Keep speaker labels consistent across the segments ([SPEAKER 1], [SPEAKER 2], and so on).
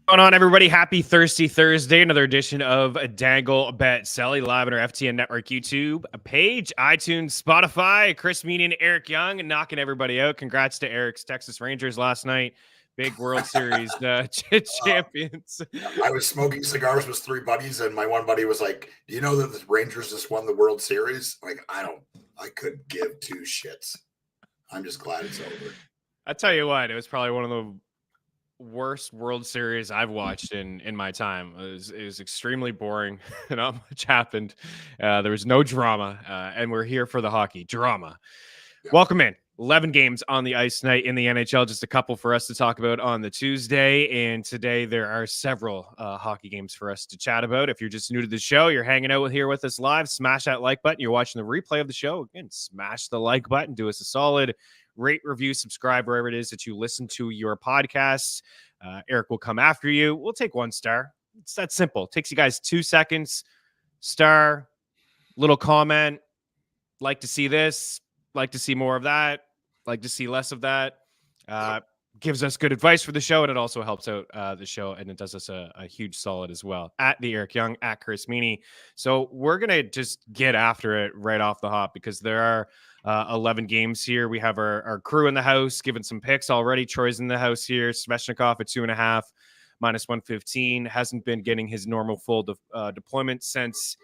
[SPEAKER 1] Going on, everybody? Happy Thirsty Thursday. Another edition of Dangle Bet Celly live on our FTN Network YouTube page, iTunes, Spotify. Chris Meaney and Eric Young knocking everybody out. Congrats to Eric's Texas Rangers last night. Big World Series champions.
[SPEAKER 2] I was smoking cigars with three buddies, and my one buddy was like, "Do you know that the Rangers just won the World Series?" Like, I couldn't give two shits. I'm just glad it's over.
[SPEAKER 1] I tell you what, it was probably one of the worst World Series I've watched in my time. It was extremely boring. Not much happened. There was no drama, and we're here for the hockey drama. Yeah. Welcome in. 11 games on the ice tonight in the NHL. Just a couple for us to talk about on the Tuesday. And today there are several hockey games for us to chat about. If you're just new to the show, you're hanging out here with us live, smash that like button. You're watching the replay of the show. Again, smash the like button. Do us a solid. Rate, review, subscribe wherever it is that you listen to your podcasts. Eric will come after you. We'll take 1 star. It's that simple. It takes you guys 2 seconds. Star, little comment. Like to see this. Like to see more of that. Like to see less of that. Gives us good advice for the show, and it also helps out the show, and it does us a huge solid as well. At the Eric Young, at Chris Meaney. So we're going to just get after it right off the hop because there are 11 games here. We have our crew in the house giving some picks already. Troy's in the house here. Svechnikov at 2.5, -115. Hasn't been getting his normal full deployment since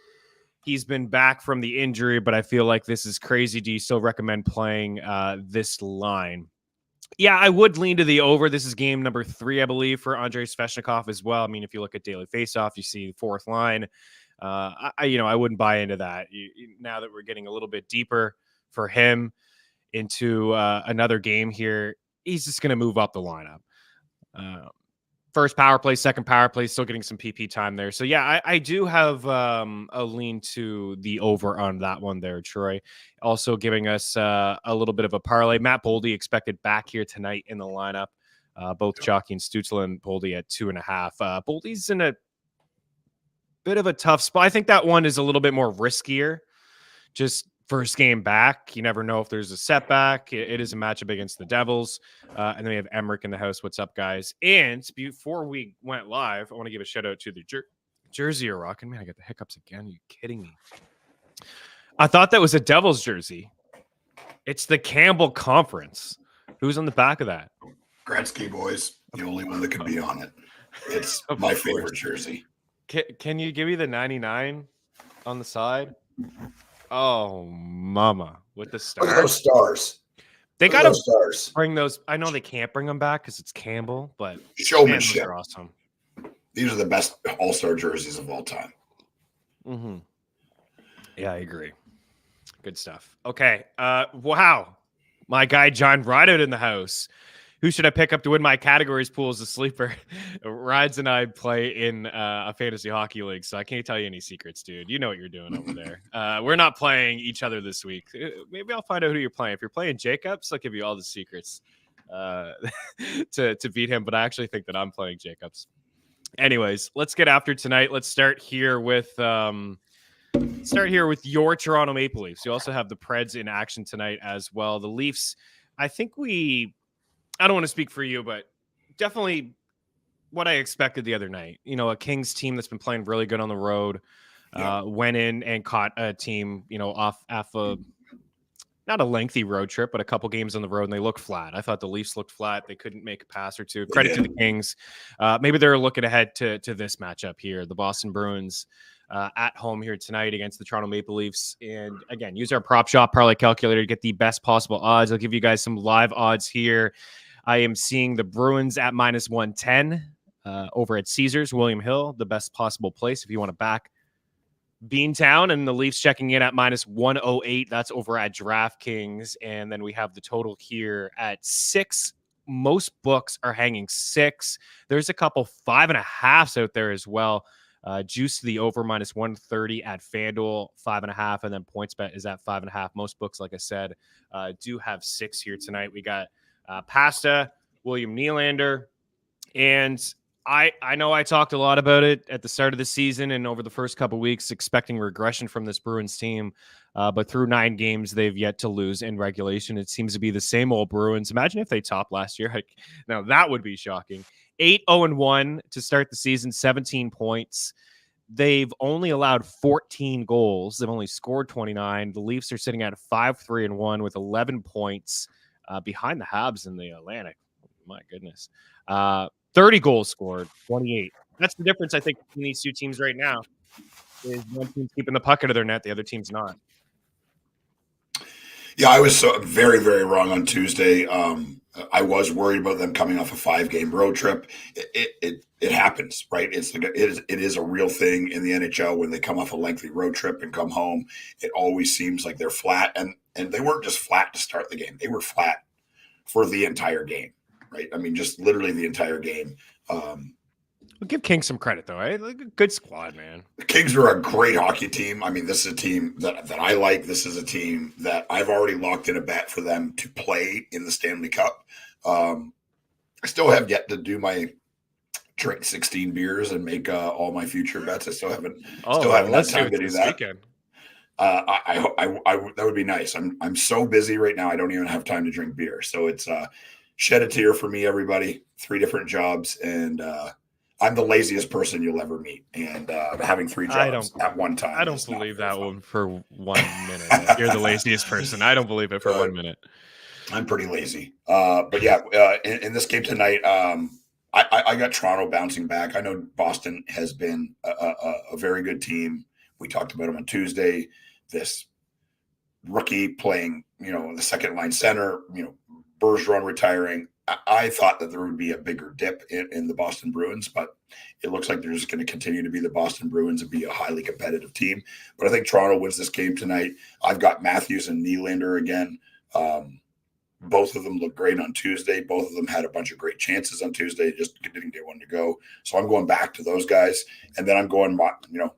[SPEAKER 1] he's been back from the injury, but I feel like this is crazy. Do you still recommend playing this line? Yeah, I would lean to the over. This is game number 3, I believe, for Andrei Svechnikov as well. I mean, if you look at daily faceoff, you see the 4th line. I wouldn't buy into that. Now that we're getting a little bit deeper for him into another game here, he's just going to move up the lineup. First power play, second power play, still getting some PP time there. So, yeah, I do have a lean to the over on that one there, Troy. Also giving us a little bit of a parlay. Matt Boldy expected back here tonight in the lineup. Both Jockey and Stützle and Boldy at 2.5. Boldy's in a bit of a tough spot. I think that one is a little bit more riskier. Just first game back. You never know if there's a setback. It is a matchup against the Devils. And then we have Emmerich in the house. What's up, guys? And before we went live, I want to give a shout out to the jersey you're rocking. Man, I got the hiccups again. Are you kidding me? I thought that was a Devils jersey. It's the Campbell Conference. Who's on the back of that?
[SPEAKER 2] Gretzky boys. The only one that could be on it. It's my favorite jersey.
[SPEAKER 1] Can you give me the 99 on the side? Oh, mama, with the stars.
[SPEAKER 2] Look at those stars.
[SPEAKER 1] They got to bring those. I know they can't bring them back because it's Campbell, but
[SPEAKER 2] showmanship.
[SPEAKER 1] Those are awesome.
[SPEAKER 2] These are the best all-star jerseys of all time.
[SPEAKER 1] Mm-hmm. Yeah, I agree. Good stuff. Okay. Wow. My guy, John Rideout in the house. Who should I pick up to win my categories pool as a sleeper? Rides and I play in a fantasy hockey league, so I can't tell you any secrets, dude. You know what you're doing over there. We're not playing each other this week. Maybe I'll find out who you're playing. If you're playing Jacobs, I'll give you all the secrets to beat him, but I actually think that I'm playing Jacobs. Anyways, let's get after tonight. Let's start here with your Toronto Maple Leafs. You also have the Preds in action tonight as well. The Leafs, I think I don't want to speak for you, but definitely what I expected the other night. You know, a Kings team that's been playing really good on the road, went in and caught a team, off a not a lengthy road trip, but a couple games on the road, and they look flat. I thought the Leafs looked flat. They couldn't make a pass or two. Credit to the Kings. Maybe they're looking ahead to this matchup here. The Boston Bruins at home here tonight against the Toronto Maple Leafs. And again, use our prop shop parlay calculator to get the best possible odds. I'll give you guys some live odds here. I am seeing the Bruins at -110 over at Caesars, William Hill, the best possible place if you want to back Beantown, and the Leafs checking in at -108. That's over at DraftKings. And then we have the total here at 6. Most books are hanging 6. There's a couple 5.5s out there as well. Juice to the over -130 at FanDuel, 5.5, and then PointsBet is at 5.5. Most books, like I said, do have 6 here tonight. We got Pasta, William Nylander, and I know I talked a lot about it at the start of the season and over the first couple of weeks, expecting regression from this Bruins team. But through 9 games, they've yet to lose in regulation. It seems to be the same old Bruins. Imagine if they topped last year. Now, that would be shocking. 8-0-1 to start the season, 17 points. They've only allowed 14 goals. They've only scored 29. The Leafs are sitting at 5-3-1 with 11 points behind the Habs in the Atlantic. My goodness. 30 goals scored, 28. That's the difference, I think, between these two teams right now. Is one team's keeping the puck out of their net, the other team's not.
[SPEAKER 2] Yeah, I was very, very wrong on Tuesday. I was worried about them coming off a 5-game road trip. It happens, right? It is a real thing in the NHL when they come off a lengthy road trip and come home. It always seems like they're flat, and they weren't just flat to start the game; they were flat for the entire game, right? I mean, just literally the entire game.
[SPEAKER 1] We'll give King some credit, though. Right? Like a good squad, man.
[SPEAKER 2] The Kings are a great hockey team. I mean, this is a team that I like. This is a team that I've already locked in a bet for them to play in the Stanley Cup. I still have yet to do my drink 16 beers and make all my future bets. I still haven't had time to do that. That would be nice. I'm so busy right now. I don't even have time to drink beer. So it's shed a tear for me, everybody. 3 different jobs, and I'm the laziest person you'll ever meet, and having 3 jobs at one time.
[SPEAKER 1] I don't believe that one for 1 minute. You're the laziest person. I don't believe it for 1 minute.
[SPEAKER 2] I'm pretty lazy. But yeah, in this game tonight, I got Toronto bouncing back. I know Boston has been a very good team. We talked about them on Tuesday. This rookie playing, the second line center, Bergeron retiring. I thought that there would be a bigger dip in the Boston Bruins, but it looks like they're just going to continue to be the Boston Bruins and be a highly competitive team. But I think Toronto wins this game tonight. I've got Matthews and Nylander again. Both of them look great on Tuesday. Both of them had a bunch of great chances on Tuesday, just didn't get one to go. So I'm going back to those guys. And then I'm going,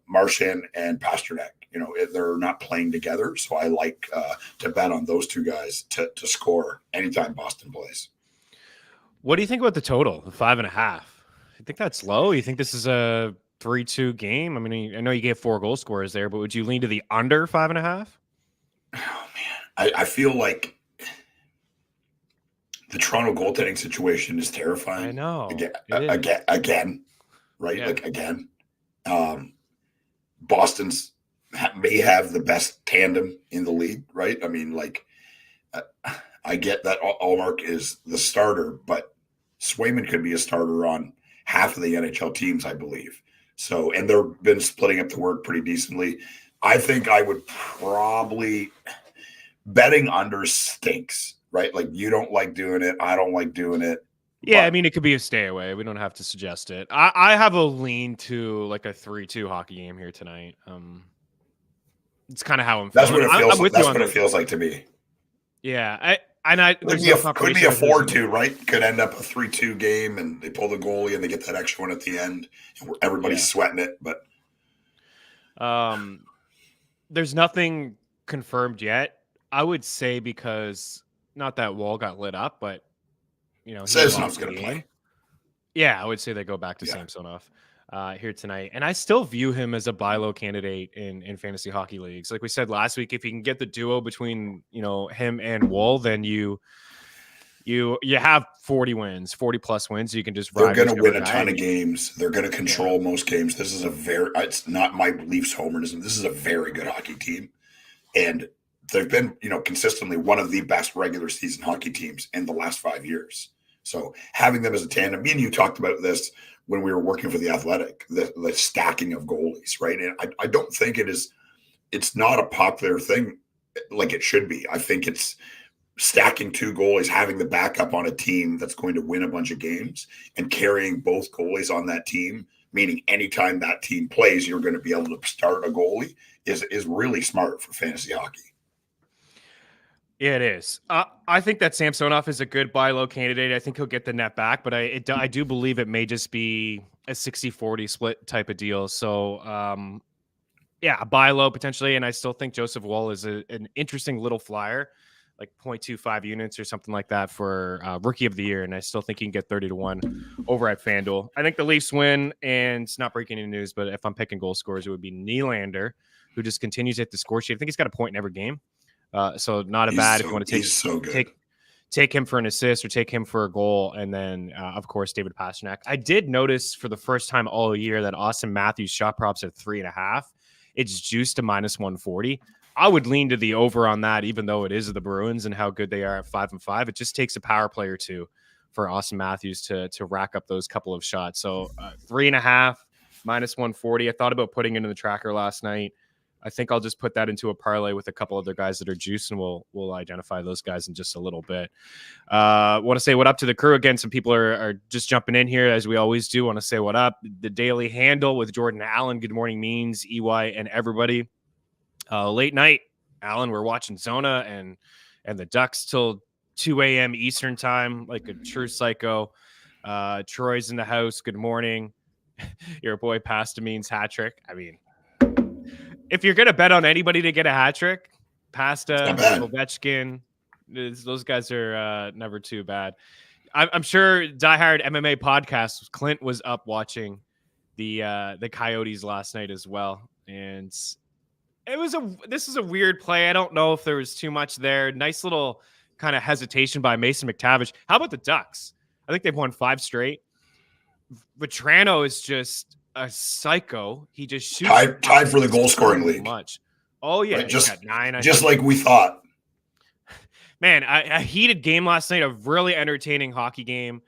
[SPEAKER 2] Marchand and Pasternak. They're not playing together. So I like to bet on those 2 guys to score anytime Boston plays.
[SPEAKER 1] What do you think about the total, the 5.5? You think that's low? You think this is a 3-2 game? I mean, I know you gave 4 goal scorers there, but would you lean to the under 5.5?
[SPEAKER 2] Oh, man. I feel like the Toronto goaltending situation is terrifying.
[SPEAKER 1] I know.
[SPEAKER 2] Again, right? Yeah. Again. Boston's may have the best tandem in the league, right? I mean, I get that Allmark is the starter, but Swayman could be a starter on half of the NHL teams, I believe. So, and they've been splitting up the work pretty decently. I think I would probably betting under stinks, right? Like you don't like doing it. I don't like doing it.
[SPEAKER 1] Yeah, I mean, it could be a stay away. We don't have to suggest it. I have a lean to like a 3-2 hockey game here tonight. It's kind of how I'm feeling.
[SPEAKER 2] That's what it feels. That's what it feels like to me.
[SPEAKER 1] Yeah,
[SPEAKER 2] could be a 4-2, right? Could end up a 3-2 game, and they pull the goalie, and they get that extra one at the end, and everybody's sweating it. But
[SPEAKER 1] there's nothing confirmed yet. I would say because not that Wall got lit up, but
[SPEAKER 2] Samsonov's going to play.
[SPEAKER 1] Yeah, I would say they go back to Samsonov here tonight, and I still view him as a buy low candidate in fantasy hockey leagues. Like we said last week, if you can get the duo between him and Wall, then you have 40 wins, 40 plus wins. You can just
[SPEAKER 2] they're going to win a ton of games. They're going to control most games. This is it's not my Leafs homerism. This is a very good hockey team, and they've been consistently one of the best regular season hockey teams in the last 5 years. So having them as a tandem, me and you talked about this when we were working for the Athletic, the stacking of goalies, right? And I don't think it's not a popular thing like it should be. I think it's stacking 2 goalies, having the backup on a team that's going to win a bunch of games and carrying both goalies on that team, meaning anytime that team plays, you're going to be able to start a goalie is really smart for fantasy hockey.
[SPEAKER 1] Yeah, it is. I think that Samsonov is a good buy low candidate. I think he'll get the net back, but I do believe it may just be a 60-40 split type of deal. So, a buy low potentially, and I still think Joseph Woll is an interesting little flyer, like 0.25 units or something like that for Rookie of the Year, and I still think he can get 30-1 over at FanDuel. I think the Leafs win, and it's not breaking any news, but if I'm picking goal scorers, it would be Nylander, who just continues at the score sheet. I think he's got a point in every game. So not a bad if you want to take him for an assist or take him for a goal. And then, of course, David Pastrnak. I did notice for the first time all year that Austin Matthews shot props at 3.5. It's juiced to -140. I would lean to the over on that, even though it is the Bruins and how good they are at 5-5. It just takes a power play or two for Austin Matthews to rack up those couple of shots. So 3.5 -140. I thought about putting it in the tracker last night. I think I'll just put that into a parlay with a couple other guys that are juiced, and we'll identify those guys in just a little bit. Want to say what up to the crew again. Some people are just jumping in here as we always do. Want to say what up. The Daily Handle with Jordan Allen. Good morning, Means, EY, and everybody. Late night, Alan. We're watching Zona and the Ducks till 2 a.m. Eastern time, like a true psycho. Troy's in the house. Good morning. Your boy Pasta Means hat trick. I mean, if you're gonna bet on anybody to get a hat trick, Pasta, Ovechkin, those guys are never too bad. I'm sure diehard MMA podcast Clint was up watching the Coyotes last night as well, and this is a weird play. I don't know if there was too much there. Nice little kind of hesitation by Mason McTavish. How about the Ducks? I think they've won 5 straight. Vetrano is just a psycho. He just shoots
[SPEAKER 2] tied for the goal scoring league.
[SPEAKER 1] Much. Oh yeah,
[SPEAKER 2] right? Just
[SPEAKER 1] got 9.
[SPEAKER 2] Just like we thought.
[SPEAKER 1] Man, a heated game last night. A really entertaining hockey game.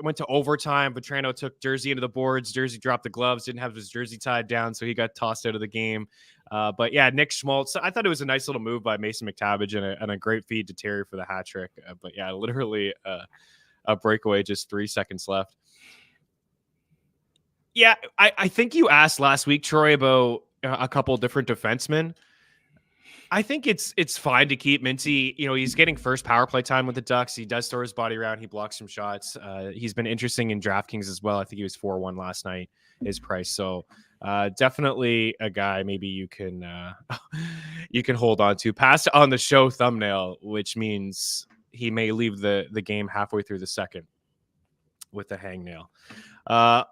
[SPEAKER 1] Went to overtime. Vetrano took Jersey into the boards. Jersey dropped the gloves. Didn't have his jersey tied down, so he got tossed out of the game. But yeah, Nick Schmaltz. I thought it was a nice little move by Mason McTavish and a great feed to Terry for the hat trick. But yeah, literally a breakaway. Just 3 seconds left. Yeah, I think you asked last week, Troy, about a couple different defensemen. I think it's fine to keep Mincy. You know, he's getting first power play time with the Ducks. He does throw his body around. He blocks some shots. He's been interesting in DraftKings as well. I think he was 4-1 last night, his price. So definitely a guy maybe you can hold on to. Pass on the show thumbnail, which means he may leave the game halfway through the second with the hangnail.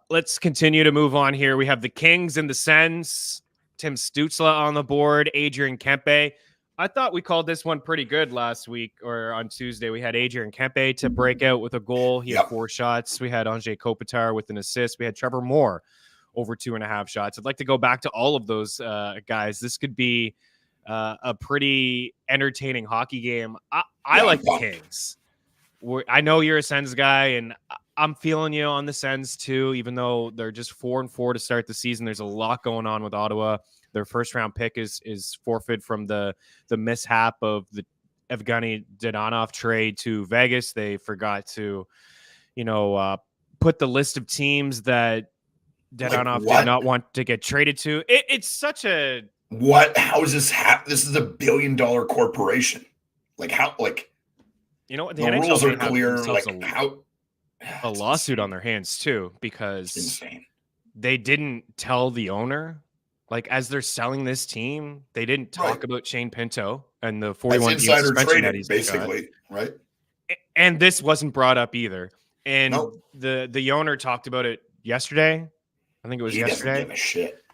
[SPEAKER 1] Let's continue to move on here. We have the Kings and the Sens. Tim Stützle on the board. Adrian Kempe. I thought we called this one pretty good last week or on Tuesday. We had Adrian Kempe to break out with a goal. He had 4 shots. We had Anze Kopitar with an assist. We had Trevor Moore over 2.5 shots. I'd like to go back to all of those guys. This could be a pretty entertaining hockey game. I like the Kings. I know you're a Sens guy, and I'm feeling you on the Sens too, even though they're just 4-4 to start the season. There's a lot going on with Ottawa. Their first round pick is forfeit from the mishap of the Evgeny Dadonov trade to Vegas. They forgot to, put the list of teams that Dadonov did not want to get traded to. It's such a
[SPEAKER 2] how is this this is $1 billion corporation. Like how
[SPEAKER 1] the
[SPEAKER 2] NHL rules are clear. Like
[SPEAKER 1] a lawsuit on their hands too, because they didn't tell the owner, like as they're selling this team, they didn't talk about Shane Pinto and the 41
[SPEAKER 2] insider trading, basically, right?
[SPEAKER 1] And this wasn't brought up either. And the owner talked about it yesterday. I think it was yesterday.
[SPEAKER 2] Doesn't give a shit.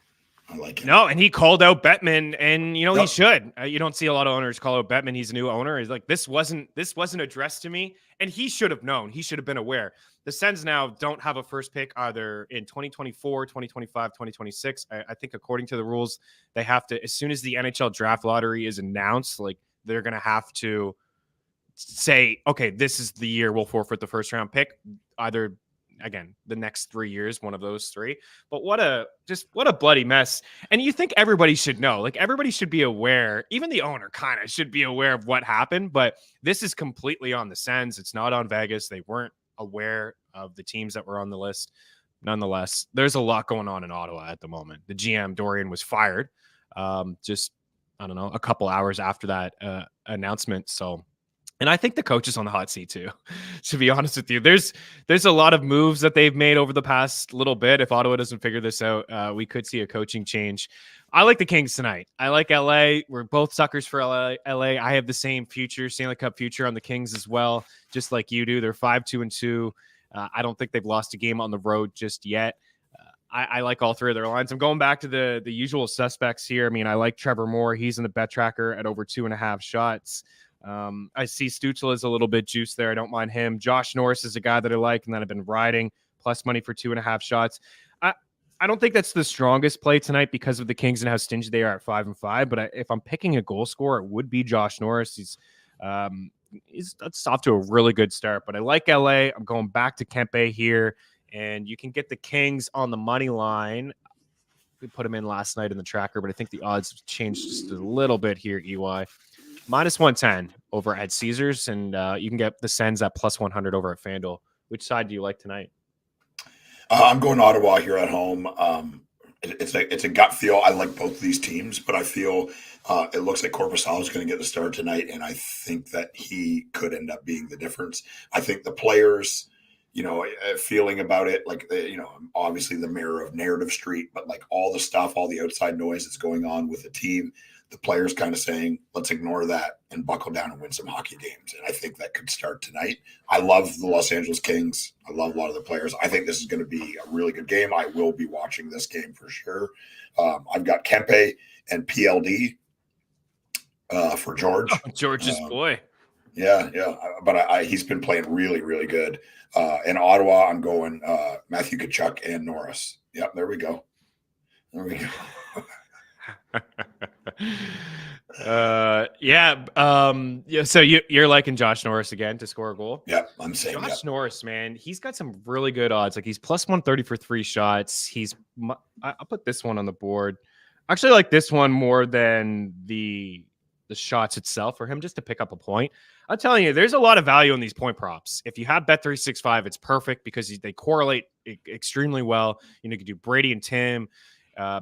[SPEAKER 2] I like it.
[SPEAKER 1] No, and he called out Bettman, and he should. You don't see a lot of owners call out Bettman. He's a new owner. He's like, this wasn't addressed to me, and he should have known. He should have been aware. The Sens now don't have a first pick either in 2024, 2025, 2026. I think according to the rules, they have to, as soon as the NHL draft lottery is announced, like they're going to have to say, okay, this is the year we'll forfeit the first round pick. Either again, the next 3 years, one of those 3. But what a bloody mess. And you think everybody should know, like everybody should be aware, even the owner kind of should be aware of what happened, but this is completely on the Sens. It's not on Vegas. They weren't aware of the teams that were on the list. Nonetheless, there's a lot going on in Ottawa at the moment. The GM Dorian was fired just, I don't know, a couple hours after that announcement. So, and I think the coach is on the hot seat too, to be honest with you. There's a lot of moves that they've made over the past little bit. If Ottawa doesn't figure this out, we could see a coaching change. I like the Kings tonight. I like LA. We're both suckers for LA. I have the same future, Stanley Cup future on the Kings as well, just like you do. They're 5-2-2. I don't think they've lost a game on the road just yet. I like all 3 of their lines. I'm going back to the usual suspects here. I mean, I like Trevor Moore. He's in the bet tracker at over 2.5 shots. I see Stützle is a little bit juiced there. I don't mind him. Josh Norris is a guy that I like and that I've been riding, plus money for 2.5 shots. I don't think that's the strongest play tonight because of the Kings and how stingy they are at 5-5. But if I'm picking a goal scorer, it would be Josh Norris. He's that's off to a really good start. But I like LA. I'm going back to Kempe here, and you can get the Kings on the money line. We put him in last night in the tracker, but I think the odds have changed just a little bit here. EY minus 110 over at Caesars, and you can get the Sens at plus 100 over at FanDuel. Which side do you like tonight?
[SPEAKER 2] I'm going Ottawa here at home. It's a gut feel. I like both of these teams, but I feel it looks like Korpisalo is going to get the start tonight, and I think that he could end up being the difference. I think the players, feeling about it, like, obviously the mirror of narrative street, but like all the stuff, all the outside noise that's going on with the team, the players kind of saying, let's ignore that and buckle down and win some hockey games. And I think that could start tonight. I love the Los Angeles Kings. I love a lot of the players. I think this is going to be a really good game. I will be watching this game for sure. I've got Kempe and PLD for George.
[SPEAKER 1] Oh, George's boy.
[SPEAKER 2] Yeah. But he's been playing really, really good. In Ottawa, I'm going Matthew Tkachuk and Norris. Yep, there we go.
[SPEAKER 1] So you're liking Josh Norris again to score a goal?
[SPEAKER 2] Yeah, I'm saying
[SPEAKER 1] Josh Norris, man, he's got some really good odds. Like, he's plus 130 for 3 shots. I'll put this one on the board. I actually like this one more than the shots itself for him, just to pick up a point. I'm telling you, there's a lot of value in these point props. If you have Bet365, it's perfect because they correlate extremely well. You could do Brady and Tim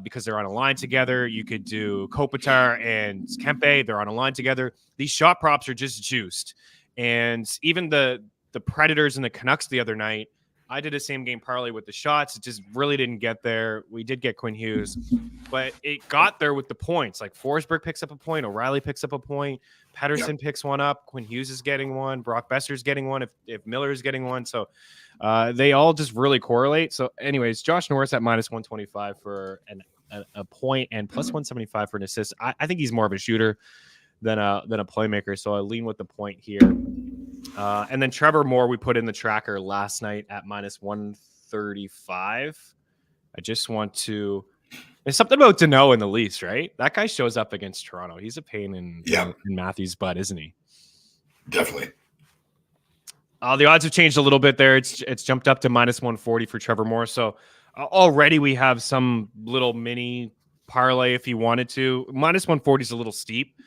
[SPEAKER 1] because they're on a line together. You could do Kopitar and Kempe. They're on a line together. These shot props are just juiced. And even the Predators and the Canucks the other night, I did a same game parlay with the shots. It just really didn't get there. We did get Quinn Hughes, but it got there with the points. Like, Forsberg picks up a point. O'Reilly picks up a point. Pettersson picks one up. Quinn Hughes is getting one. Brock Besser's getting one if Miller is getting one. So they all just really correlate. So anyways, Josh Norris at minus 125 for a point and plus 175 for an assist. I think he's more of a shooter than a playmaker. So I lean with the point here. And then Trevor Moore, we put in the tracker last night at minus 135. I just want to. There's something about Deneau in the Leafs, right? That guy shows up against Toronto. He's a pain in Matthews' butt, isn't he?
[SPEAKER 2] Definitely.
[SPEAKER 1] The odds have changed a little bit there. It's jumped up to minus 140 for Trevor Moore. So already we have some little mini parlay if you wanted to. Minus 140 is a little steep.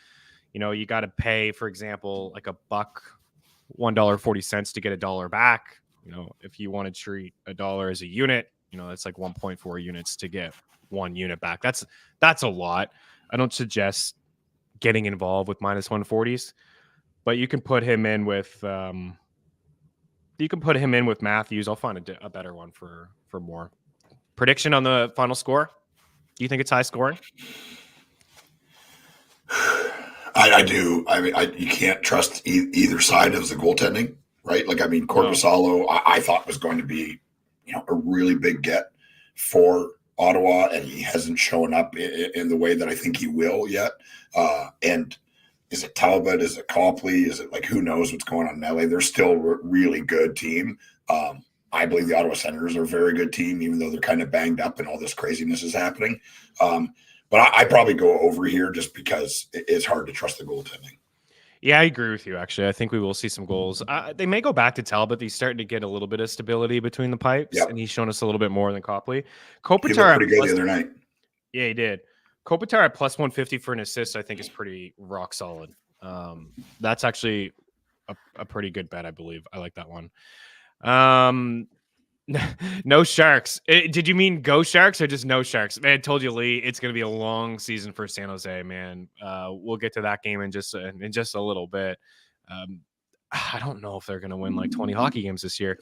[SPEAKER 1] You got to pay, for example, like $1.40 to get $1 back. If you want to treat $1 as a unit, that's like 1.4 units to get 1 unit back. That's a lot. I don't suggest getting involved with minus 140s, but you can put him in with Matthews. I'll find a better one for Moore. Prediction on the final score? Do you think it's high scoring?
[SPEAKER 2] I do. I mean, you can't trust either side of the goaltending, right? Like, I mean, Korpisalo, I thought was going to be, a really big get for Ottawa, and he hasn't shown up in the way that I think he will yet. And is it Talbot? Is it Copley? Is it who knows what's going on in LA? They're still a really good team. I believe the Ottawa Senators are a very good team, even though they're kind of banged up and all this craziness is happening. But I probably go over here just because it's hard to trust the goaltending.
[SPEAKER 1] Yeah, I agree with you, actually. I think we will see some goals. They may go back to Talbot. He's starting to get a little bit of stability between the pipes, and he's shown us a little bit more than Copley. Kopitar,
[SPEAKER 2] he looked pretty good the other night.
[SPEAKER 1] Yeah, he did. Kopitar at plus 150 for an assist, I think, is pretty rock solid. That's actually a pretty good bet, I believe. I like that one. No Sharks. Did you mean go Sharks or just no Sharks? Man, I told you, Lee, it's going to be a long season for San Jose, man. We'll get to that game in just a little bit. I don't know if they're going to win like 20 hockey games this year.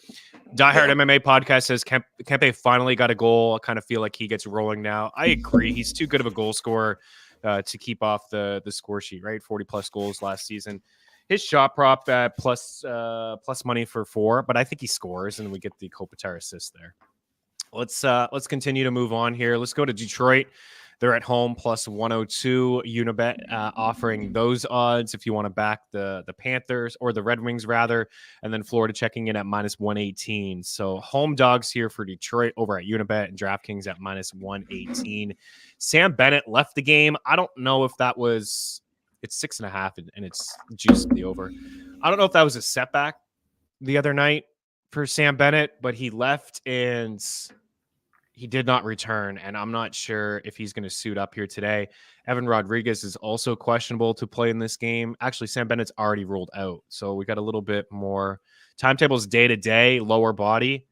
[SPEAKER 1] Diehard MMA podcast says Kempe finally got a goal. I kind of feel like he gets rolling now. I agree. He's too good of a goal scorer to keep off the score sheet, right? 40 plus goals last season. His shot prop at plus money for 4, but I think he scores, and we get the Kopitar assist there. Let's continue to move on here. Let's go to Detroit. They're at home plus 102. Unibet offering those odds if you want to back the Panthers or the Red Wings rather, and then Florida checking in at minus 118. So home dogs here for Detroit over at Unibet and DraftKings at minus 118. Sam Bennett left the game. I don't know if that was it's 6.5 and it's juiced the over. I don't know if that was a setback the other night for Sam Bennett, but he left and he did not return, and I'm not sure if he's going to suit up here today. Evan Rodriguez is also questionable to play in this game. Actually, Sam Bennett's already ruled out, so we got a little bit more. Timetables day-to-day, lower body.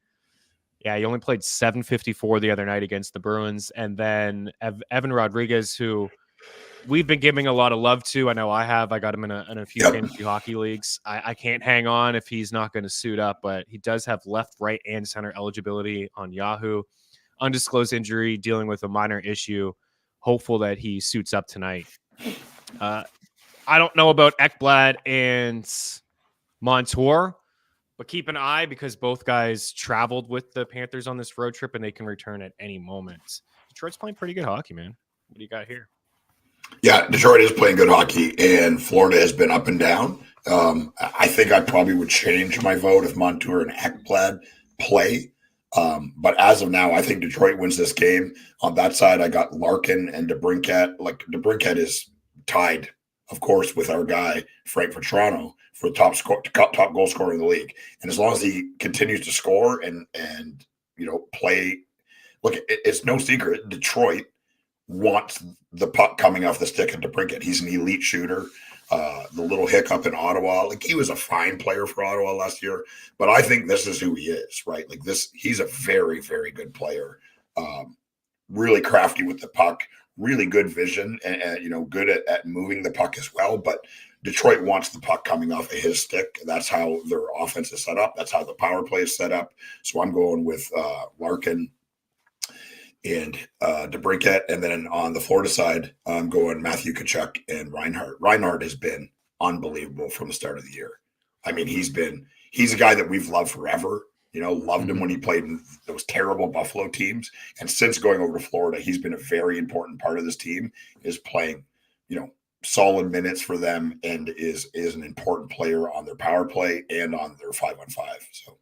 [SPEAKER 1] Yeah, he only played 754 the other night against the Bruins, and then Evan Rodriguez, who we've been giving a lot of love to. I know I have. I got him in a few fantasy hockey leagues. I can't hang on if he's not going to suit up, but he does have left, right, and center eligibility on Yahoo. Undisclosed injury, dealing with a minor issue. Hopeful that he suits up tonight. I don't know about Ekblad and Montour, but keep an eye because both guys traveled with the Panthers on this road trip and they can return at any moment. Detroit's playing pretty good hockey, man. What do you got here?
[SPEAKER 2] Yeah, Detroit is playing good hockey, and Florida has been up and down. I think I probably would change my vote if Montour and Ekblad play. But as of now, I think Detroit wins this game. On that side, I got Larkin and DeBrincat. Like DeBrincat is tied, of course, with our guy Frank for Toronto for the top goal scorer in the league. And as long as he continues to score and play, look, it's no secret Detroit wants the puck coming off the stick of DeBrincat. He's an elite shooter. The little hiccup in Ottawa, like he was a fine player for Ottawa last year, but I think this is who he is, right? Like he's a very, very good player, really crafty with the puck, really good vision, and good at moving the puck as well. But Detroit wants the puck coming off of his stick. That's how their offense is set up. That's how the power play is set up. So I'm going with Larkin and DeBrincat. And then on the Florida side, I'm going Matthew Tkachuk and Reinhart. Reinhart has been unbelievable from the start of the year. I mean, he's a guy that we've loved forever. Loved him when he played in those terrible Buffalo teams. And since going over to Florida, he's been a very important part of this team, is playing, solid minutes for them and is an important player on their power play and on their 5-on-5. So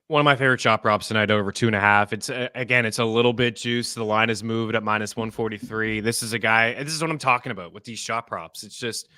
[SPEAKER 1] one of my favorite shot props tonight over 2.5. It's a little bit juice. The line is moved at minus 143. This is what I'm talking about with these shot props. It's just,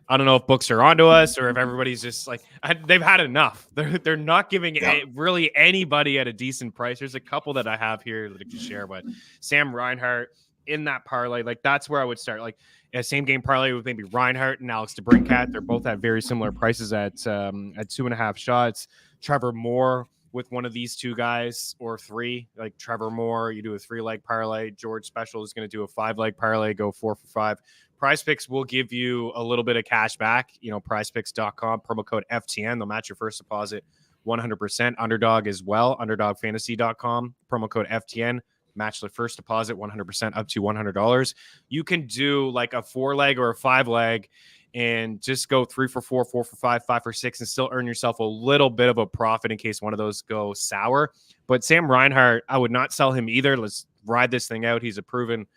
[SPEAKER 1] I don't know if books are onto us or if everybody's just like, they've had enough. They're not giving really anybody at a decent price. There's a couple that I have here that I can share, but Sam Reinhart in that parlay, like that's where I would start. Like a same game parlay with maybe Reinhart and Alex DeBrincat. They're both at very similar prices at 2.5 shots. Trevor Moore with one of these two guys or three, like Trevor Moore, you do a 3-leg parlay. George Special is going to do a 5-leg parlay, go 4 for 5. Prize Picks will give you a little bit of cash back. Prizepicks.com, promo code FTN. They'll match your first deposit 100%. Underdog as well, underdogfantasy.com, promo code FTN. Match the first deposit 100% up to $100. You can do like a 4-leg or a 5-leg and just go 3 for 4, 4 for 5, 5 for 6, and still earn yourself a little bit of a profit in case one of those go sour. But Sam Reinhart, I would not sell him either. Let's ride this thing out. He's a proven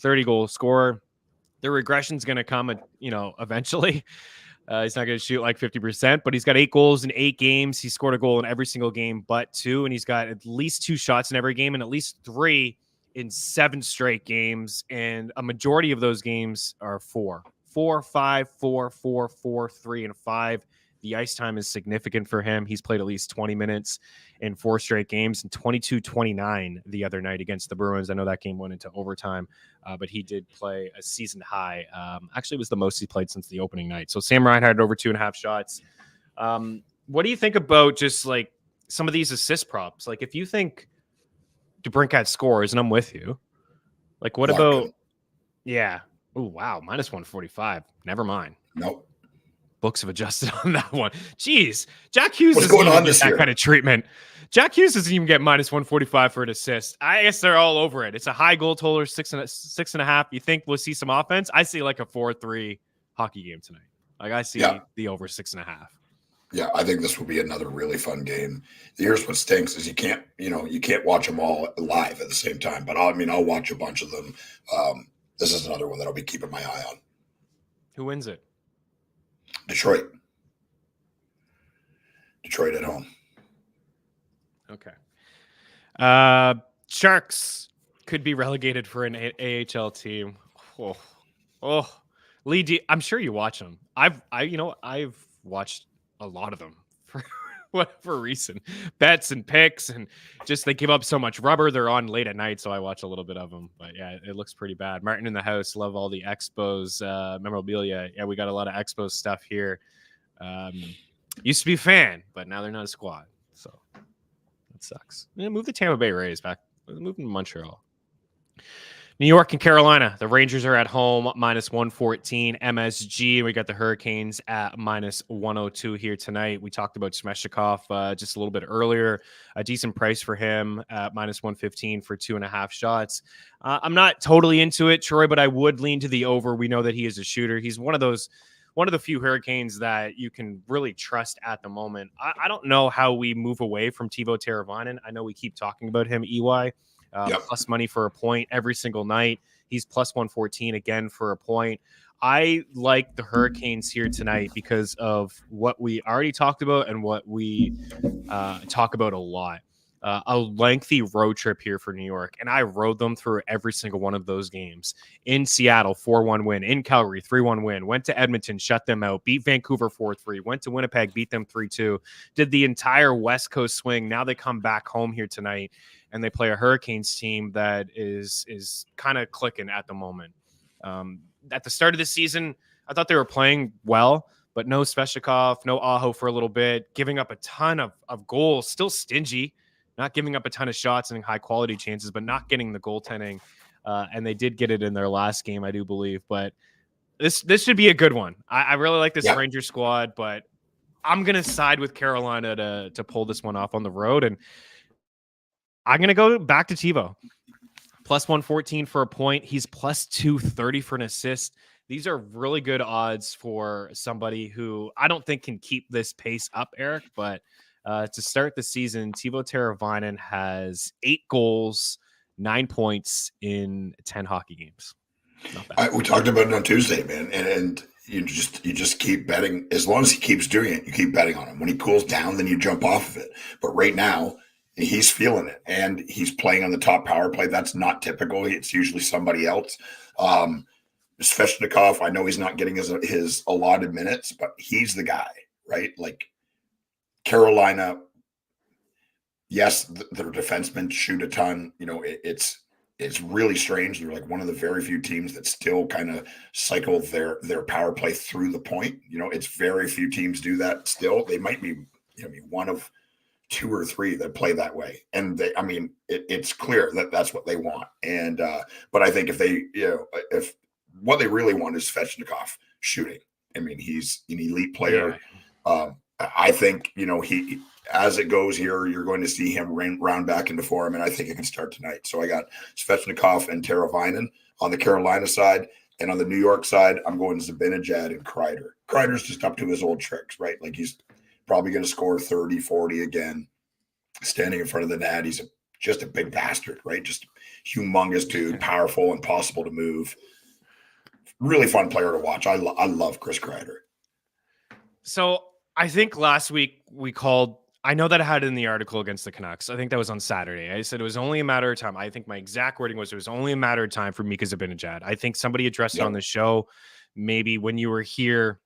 [SPEAKER 1] 30-goal scorer. The regression is going to come, eventually. He's not going to shoot like 50%, but he's got 8 goals in 8 games. He scored a goal in every single game but 2, and he's got at least 2 shots in every game and at least 3 in 7 straight games. And a majority of those games are 4, 5, 4, 4, 4, 3, and 5. The ice time is significant for him. He's played at least 20 minutes in 4 straight games and 22-29 the other night against the Bruins. I know that game went into overtime, but he did play a season high. Actually, it was the most he played since the opening night. So Sam Reinhart over 2.5 shots. What do you think about just like some of these assist props? Like if you think DeBrincat scores, and I'm with you, like what about, yeah. Oh, wow. Minus 145. Never mind.
[SPEAKER 2] Nope.
[SPEAKER 1] Books have adjusted on that one. Jeez. Jack Hughes
[SPEAKER 2] What's going on this
[SPEAKER 1] year?
[SPEAKER 2] That
[SPEAKER 1] kind of treatment. Jack Hughes doesn't even get minus 145 for an assist. I guess they're all over it. It's a high goal total, 6.5. You think we'll see some offense? I see like a 4-3 hockey game tonight. Like I see the over 6.5.
[SPEAKER 2] Yeah, I think this will be another really fun game. Here's what stinks is you can't watch them all live at the same time. But I'll watch a bunch of them. This is another one that I'll be keeping my eye on.
[SPEAKER 1] Who wins it?
[SPEAKER 2] Detroit at home.
[SPEAKER 1] Okay. Sharks could be relegated for an AHL team. Lee, I'm sure you watch them. I've watched a lot of them for whatever reason. Bets and picks, and just they give up so much rubber. They're on late at night, so I watch a little bit of them. But yeah, it looks pretty bad. Martin in the house, love all the Expos memorabilia. Yeah, we got a lot of Expos stuff here. Used to be a fan, but now they're not a squad, so that sucks. Yeah, move the Tampa Bay Rays back. Move them to Montreal. New York and Carolina. The Rangers are at home, -114 MSG. We got the Hurricanes at -102 here tonight. We talked about Svechnikov just a little bit earlier. A decent price for him at -115 for 2.5 shots. I'm not totally into it, Troy, but I would lean to the over. We know that he is a shooter. He's one of the few Hurricanes that you can really trust at the moment. I don't know how we move away from Teuvo Teravainen. I know we keep talking about him, EY. Plus money for a point every single night. He's +114 again for a point. I like the Hurricanes here tonight because of what we already talked about and what we talk about a lot. A lengthy road trip here for New York, and I rode them through every single one of those games. In Seattle, 4-1 win. In Calgary, 3-1 win. Went to Edmonton, shut them out. Beat Vancouver 4-3. Went to Winnipeg, beat them 3-2. Did the entire West Coast swing. Now they come back home here tonight, and they play a Hurricanes team that is kind of clicking at the moment. At the start of the season, I thought they were playing well, but no Svechnikov, no Aho for a little bit, giving up a ton of goals, still stingy. Not giving up a ton of shots and high-quality chances, but not getting the goaltending. And they did get it in their last game, I do believe. But this should be a good one. I really like this Ranger squad, but I'm going to side with Carolina to pull this one off on the road. And I'm going to go back to Teuvo. +114 for a point. He's +230 for an assist. These are really good odds for somebody who I don't think can keep this pace up, Eric, but to start the season, Teuvo Teravainen has 8 goals, 9 points in 10 hockey games. Not bad.
[SPEAKER 2] We talked about it on Tuesday, man, and you just keep betting. As long as he keeps doing it, you keep betting on him. When he cools down, then you jump off of it. But right now, he's feeling it, and he's playing on the top power play. That's not typical. It's usually somebody else. Svechnikov, I know he's not getting his allotted minutes, but he's the guy, right? Like, Carolina, yes, their defensemen shoot a ton. It's really strange. They're like one of the very few teams that still kind of cycle their power play through the point. It's very few teams do that still. They might be one of 2 or 3 that play that way. And it's clear that that's what they want. And but I think if what they really want is Svechnikov shooting. He's an elite player. Yeah. I think, he, as it goes here, you're going to see him round back into form, and I think it can start tonight. So I got Svechnikov and Teravainen on the Carolina side, and on the New York side, I'm going Zibanejad and Kreider. Kreider's just up to his old tricks, right? Like, he's probably going to score 30, 40 again, standing in front of the net. He's just a big bastard, right? Just humongous dude, powerful, impossible to move. Really fun player to watch. I love Chris Kreider.
[SPEAKER 1] So I think last week I know that I had it in the article against the Canucks. I think that was on Saturday. I said it was only a matter of time. I think my exact wording was it was only a matter of time for Mika Zibanejad. I think somebody addressed it on the show, maybe when you were here,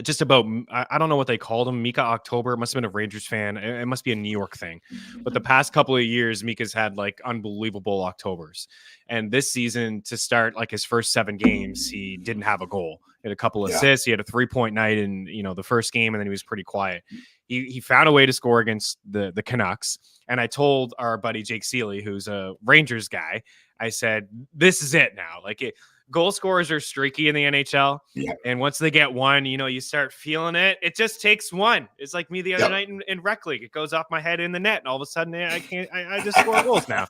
[SPEAKER 1] just about, I don't know what they called him, Mika October. It must have been a Rangers fan. It must be a New York thing. But the past couple of years, Mika's had like unbelievable Octobers. And this season, to start like his first 7 games, he didn't have a goal. He had a couple assists. He had a 3-point night in the first game, and then he was pretty quiet. He found a way to score against the Canucks. And I told our buddy Jake Celly, who's a Rangers guy, I said, this is it now. Like, goal scorers are streaky in the NHL. Yeah. And once they get one, you start feeling it. It just takes one. It's like me the other night in Rec League. It goes off my head in the net, and all of a sudden I just score goals now.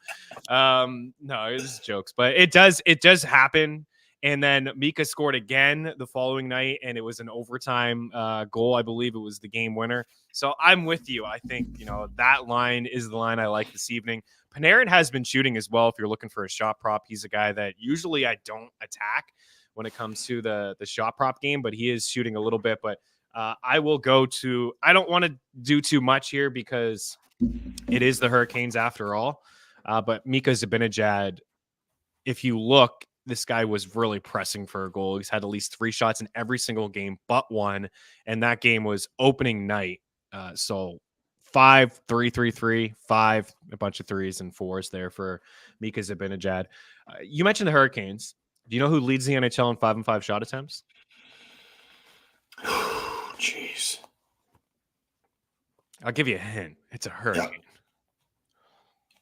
[SPEAKER 1] No, it's jokes, but it does happen. And then Mika scored again the following night, and it was an overtime goal. I believe it was the game winner. So I'm with you. I think, that line is the line I like this evening. Panarin has been shooting as well. If you're looking for a shot prop, he's a guy that usually I don't attack when it comes to the shot prop game, but he is shooting a little bit. But I will go to, I don't want to do too much here because it is the Hurricanes after all. But Mika Zibanejad, if you look, this guy was really pressing for a goal. He's had at least 3 shots in every single game but one, and that game was opening night. So 5, 3, 3, 3, 5, a bunch of 3s and 4s there for Mika Zibanejad. You mentioned the Hurricanes. Do you know who leads the NHL in 5-on-5 shot attempts?
[SPEAKER 2] Jeez.
[SPEAKER 1] I'll give you a hint. It's a Hurricane.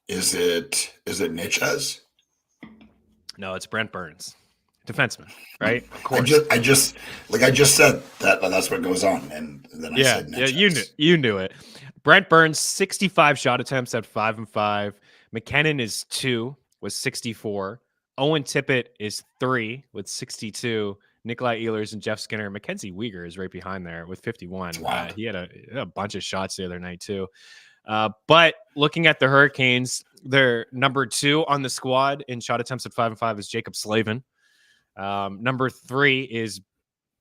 [SPEAKER 2] Yeah. Is it Nitchez?
[SPEAKER 1] No, it's Brent Burns, defenseman, right? Of course.
[SPEAKER 2] I just said that's what goes on, and then I said Nitchez.
[SPEAKER 1] You knew it. Brent Burns, 65 shot attempts at 5-on-5. McKinnon is 2 with 64. Owen Tippett is 3 with 62. Nikolai Ehlers and Jeff Skinner. Mackenzie Weegar is right behind there with 51.
[SPEAKER 2] Wow.
[SPEAKER 1] He had a bunch of shots the other night too. But looking at the Hurricanes, their number 2 on the squad in shot attempts at 5-on-5 is Jacob Slavin. Number 3 is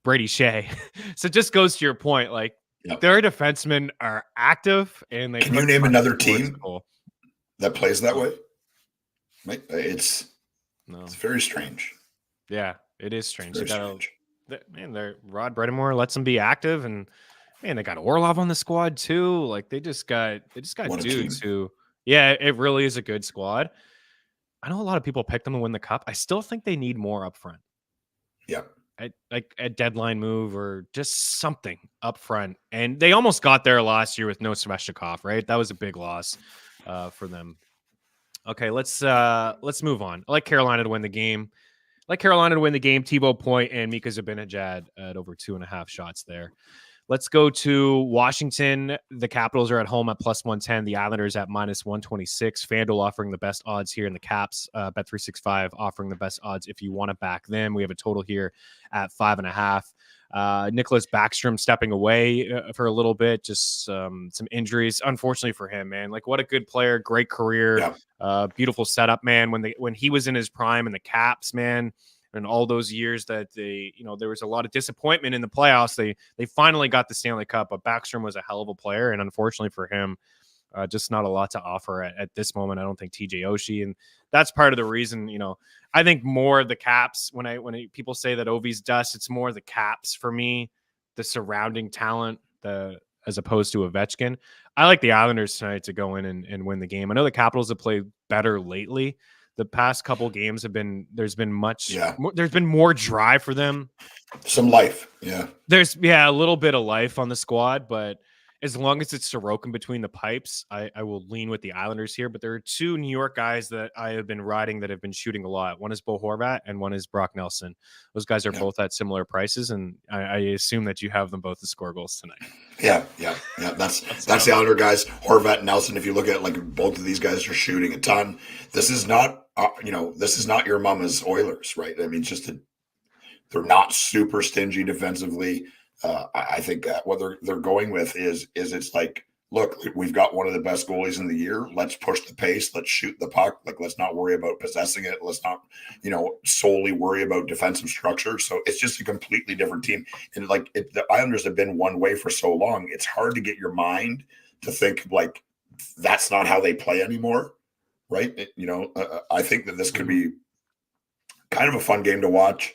[SPEAKER 1] Brady Shea. So it just goes to your point, like their defensemen are active, and they.
[SPEAKER 2] Can you name another team that plays that way? It's very strange.
[SPEAKER 1] Yeah, it is strange.
[SPEAKER 2] Very strange.
[SPEAKER 1] Rod Bredemore lets them be active, and man, they got Orlov on the squad too. Like they just got dudes who, it really is a good squad. I know a lot of people picked them to win the cup. I still think they need more up front.
[SPEAKER 2] Yeah.
[SPEAKER 1] Like a deadline move or just something up front. And they almost got there last year with no Sveshnikov, right? That was a big loss for them. Okay, let's move on. I like Carolina to win the game. Thibaut Point and Mika Zibanejad at over 2.5 shots there. Let's go to Washington. The Capitals are at home at +110. The Islanders at -126. FanDuel offering the best odds here in the Caps. Bet365 offering the best odds if you want to back them. We have a total here at 5.5. Nicholas Backstrom stepping away for a little bit, just some injuries. Unfortunately for him, man. Like what a good player, great career, beautiful setup, man. When he was in his prime in the Caps, man. And all those years that there was a lot of disappointment in the playoffs. They finally got the Stanley Cup, but Backstrom was a hell of a player. And unfortunately for him, just not a lot to offer at this moment. I don't think TJ Oshie. And that's part of the reason, I think more of the Caps, when people say that Ovi's dust, it's more the Caps for me, the surrounding talent, as opposed to Ovechkin. I like the Islanders tonight to go in and win the game. I know the Capitals have played better lately. The past couple games there's been more drive for them.
[SPEAKER 2] Some life. Yeah.
[SPEAKER 1] There's a little bit of life on the squad, but as long as it's Sorokin between the pipes, I will lean with the Islanders here. But there are 2 New York guys that I have been riding that have been shooting a lot. One is Bo Horvat and one is Brock Nelson. Those guys are both at similar prices, and I assume that you have them both to score goals tonight.
[SPEAKER 2] Yeah. That's the Islander guys, Horvat and Nelson. If you look at both of these guys are shooting a ton. This is not your mama's Oilers, right? I mean, they're not super stingy defensively. I think what they're going with is it's like, look, we've got one of the best goalies in the year. Let's push the pace. Let's shoot the puck. Let's not worry about possessing it. Let's not, solely worry about defensive structure. So it's just a completely different team. And the Islanders have been one way for so long. It's hard to get your mind to think that's not how they play anymore. Right. I think that this could be kind of a fun game to watch.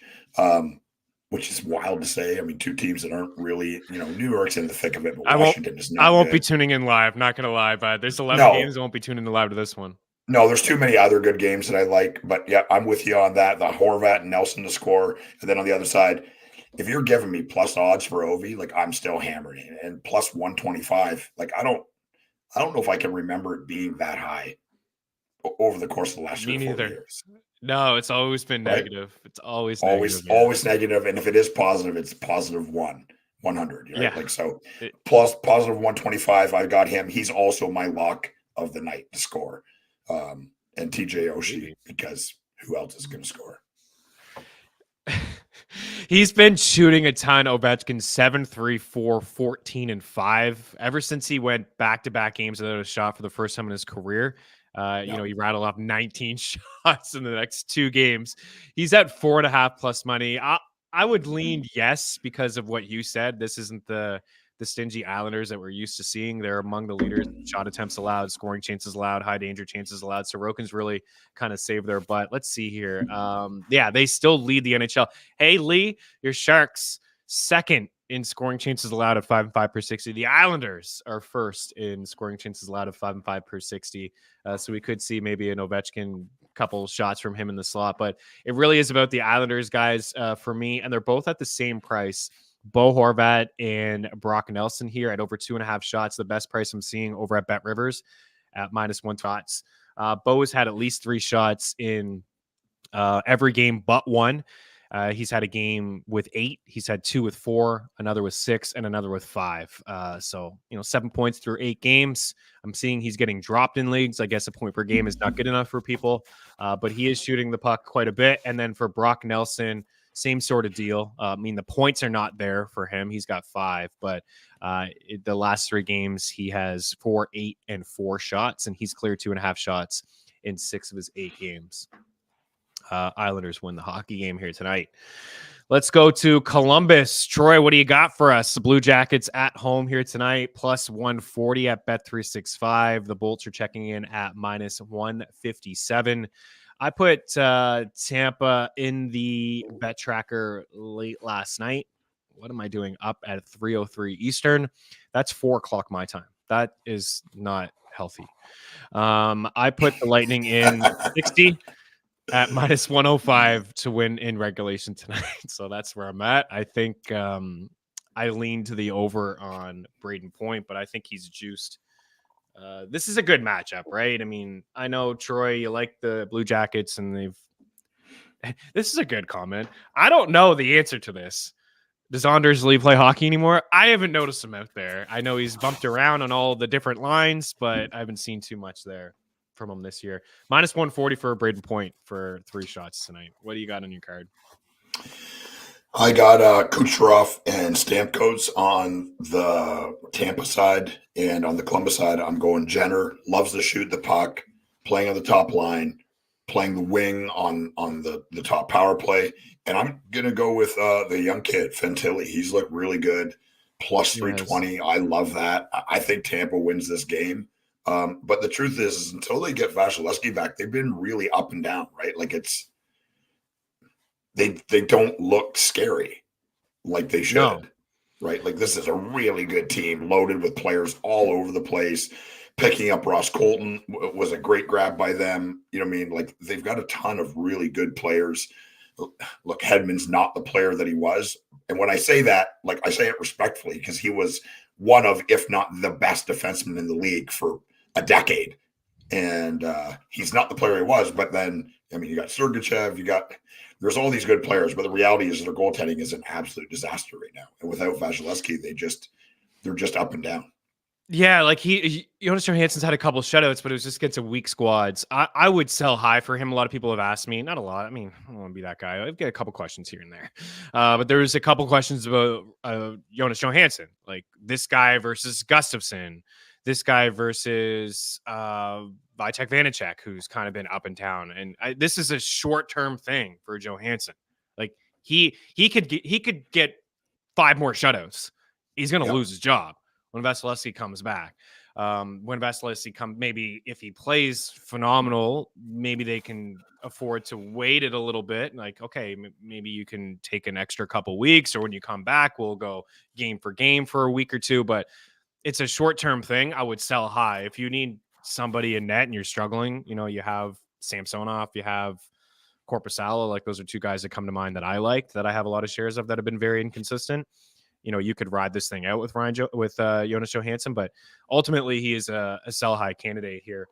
[SPEAKER 2] Which is wild to say. I mean, 2 teams that aren't really, New York's in the thick of it, but Washington is not.
[SPEAKER 1] I won't be tuning in live, not going to lie, but there's 11 games. I won't be tuning in live to this one.
[SPEAKER 2] No, there's too many other good games that I like, but yeah, I'm with you on that. The Horvat and Nelson to score. And then on the other side, if you're giving me plus odds for Ovi, I'm still hammering it. And plus 125, I don't know if I can remember it being that high over the course of the last 3 or 4 years.
[SPEAKER 1] No, it's always been negative. Right? It's always
[SPEAKER 2] negative. And if it is positive, it's positive 100. Right? Yeah. Plus positive 125. I got him. He's also my lock of the night to score. And TJ Oshie, because who else is going to score?
[SPEAKER 1] He's been shooting a ton. Ovechkin 7-3, 4, 14, and 5 ever since he went back-to-back games without a shot for the first time in his career. He rattled off 19 shots in the next 2 games. He's at 4.5 plus money. I would lean yes because of what you said. This isn't the stingy Islanders that we're used to seeing. They're among the leaders, shot attempts allowed, scoring chances allowed, high danger chances allowed. So Sorokin's really kind of saved their butt. Let's see here. They still lead the NHL. Hey, Lee, your Sharks second in scoring chances allowed at 5-5 per 60. The Islanders are first in scoring chances allowed at 5-5 per 60. So we could see maybe an Ovechkin couple shots from him in the slot, but it really is about the Islanders, guys, for me, and they're both at the same price. Bo Horvat and Brock Nelson here at over 2.5 shots. The best price I'm seeing over at Bet Rivers at -1 shots. Bo has had at least 3 shots in every game but one. He's had a game with 8. He's had 2 with 4, another with 6, and another with 5. 7 points through 8 games. I'm seeing he's getting dropped in leagues. I guess a point per game is not good enough for people, but he is shooting the puck quite a bit. And then for Brock Nelson, same sort of deal. The points are not there for him. He's got 5, but the last 3 games, he has 4, 8, and 4 shots, and he's cleared 2.5 shots in 6 of his 8 games. Islanders win the hockey game here tonight. Let's go to Columbus. Troy, what do you got for us? The Blue Jackets at home here tonight, +140 at Bet365. The Bolts are checking in at -157. I put Tampa in the bet tracker late last night. What am I doing? Up at 3:03 Eastern. That's 4 o'clock my time. That is not healthy. I put the Lightning in 60 at -105 to win in regulation tonight. So that's where I'm at. I think I lean to the over on Braden Point, but I think he's juiced. This is a good matchup, right? I mean, I know, Troy, you like the Blue Jackets, and this is a good comment. I don't know the answer to this. Does Anders Lee play hockey anymore? I haven't noticed him out there. I know he's bumped around on all the different lines, but I haven't seen too much there from him this year. -140 for Braden Point for 3 shots tonight. What do you got on your card?
[SPEAKER 2] I got Kucherov and Stamkos on the Tampa side, and on the Columbus side, I'm going Jenner. Loves to shoot the puck, playing on the top line, playing the wing on the top power play, and I'm gonna go with the young kid Fantilli. He's looked really good, +320. I love that. I think Tampa wins this game. But the truth is until they get Vasilevsky back, they've been really up and down, right? Like they don't look scary like they should,
[SPEAKER 1] No.
[SPEAKER 2] right? Like this is a really good team loaded with players all over the place. Picking up Ross Colton was a great grab by them. You know what I mean? Like they've got a ton of really good players. Look, Hedman's not the player that he was. And when I say that, like I say it respectfully because he was one of, if not the best defenseman in the league for a decade. And he's not the player he was. But then, I mean, you got Sergachev, there's all these good players. But the reality is their goaltending is an absolute disaster right now. And without Vasilevsky, they're just up and down.
[SPEAKER 1] Yeah, like Jonas Johansson's had a couple of shutouts, but it was just against a weak squads. I would sell high for him. A lot of people have asked me, not a lot. I mean, I don't want to be that guy. I've got a couple questions here and there. But there was a couple questions about Jonas Johansson, like this guy versus Gustafsson, this guy versus Vitek Vanacek, who's kind of been up and down. And this is a short-term thing for Johansson. Like he could get 5 more shutouts. He's going to lose his job when Vasilevsky comes back. When Vasilevsky maybe if he plays phenomenal, maybe they can afford to wait it a little bit. Like, okay, maybe you can take an extra couple weeks, or when you come back, we'll go game for game for a week or 2. But it's a short-term thing. I would sell high. If you need somebody in net and you're struggling, you have Samsonov, you have Korpisalo. Like those are 2 guys that come to mind that I liked, that I have a lot of shares of, that have been very inconsistent. You could ride this thing out with Jonas Johansson, but ultimately he is a sell high candidate here.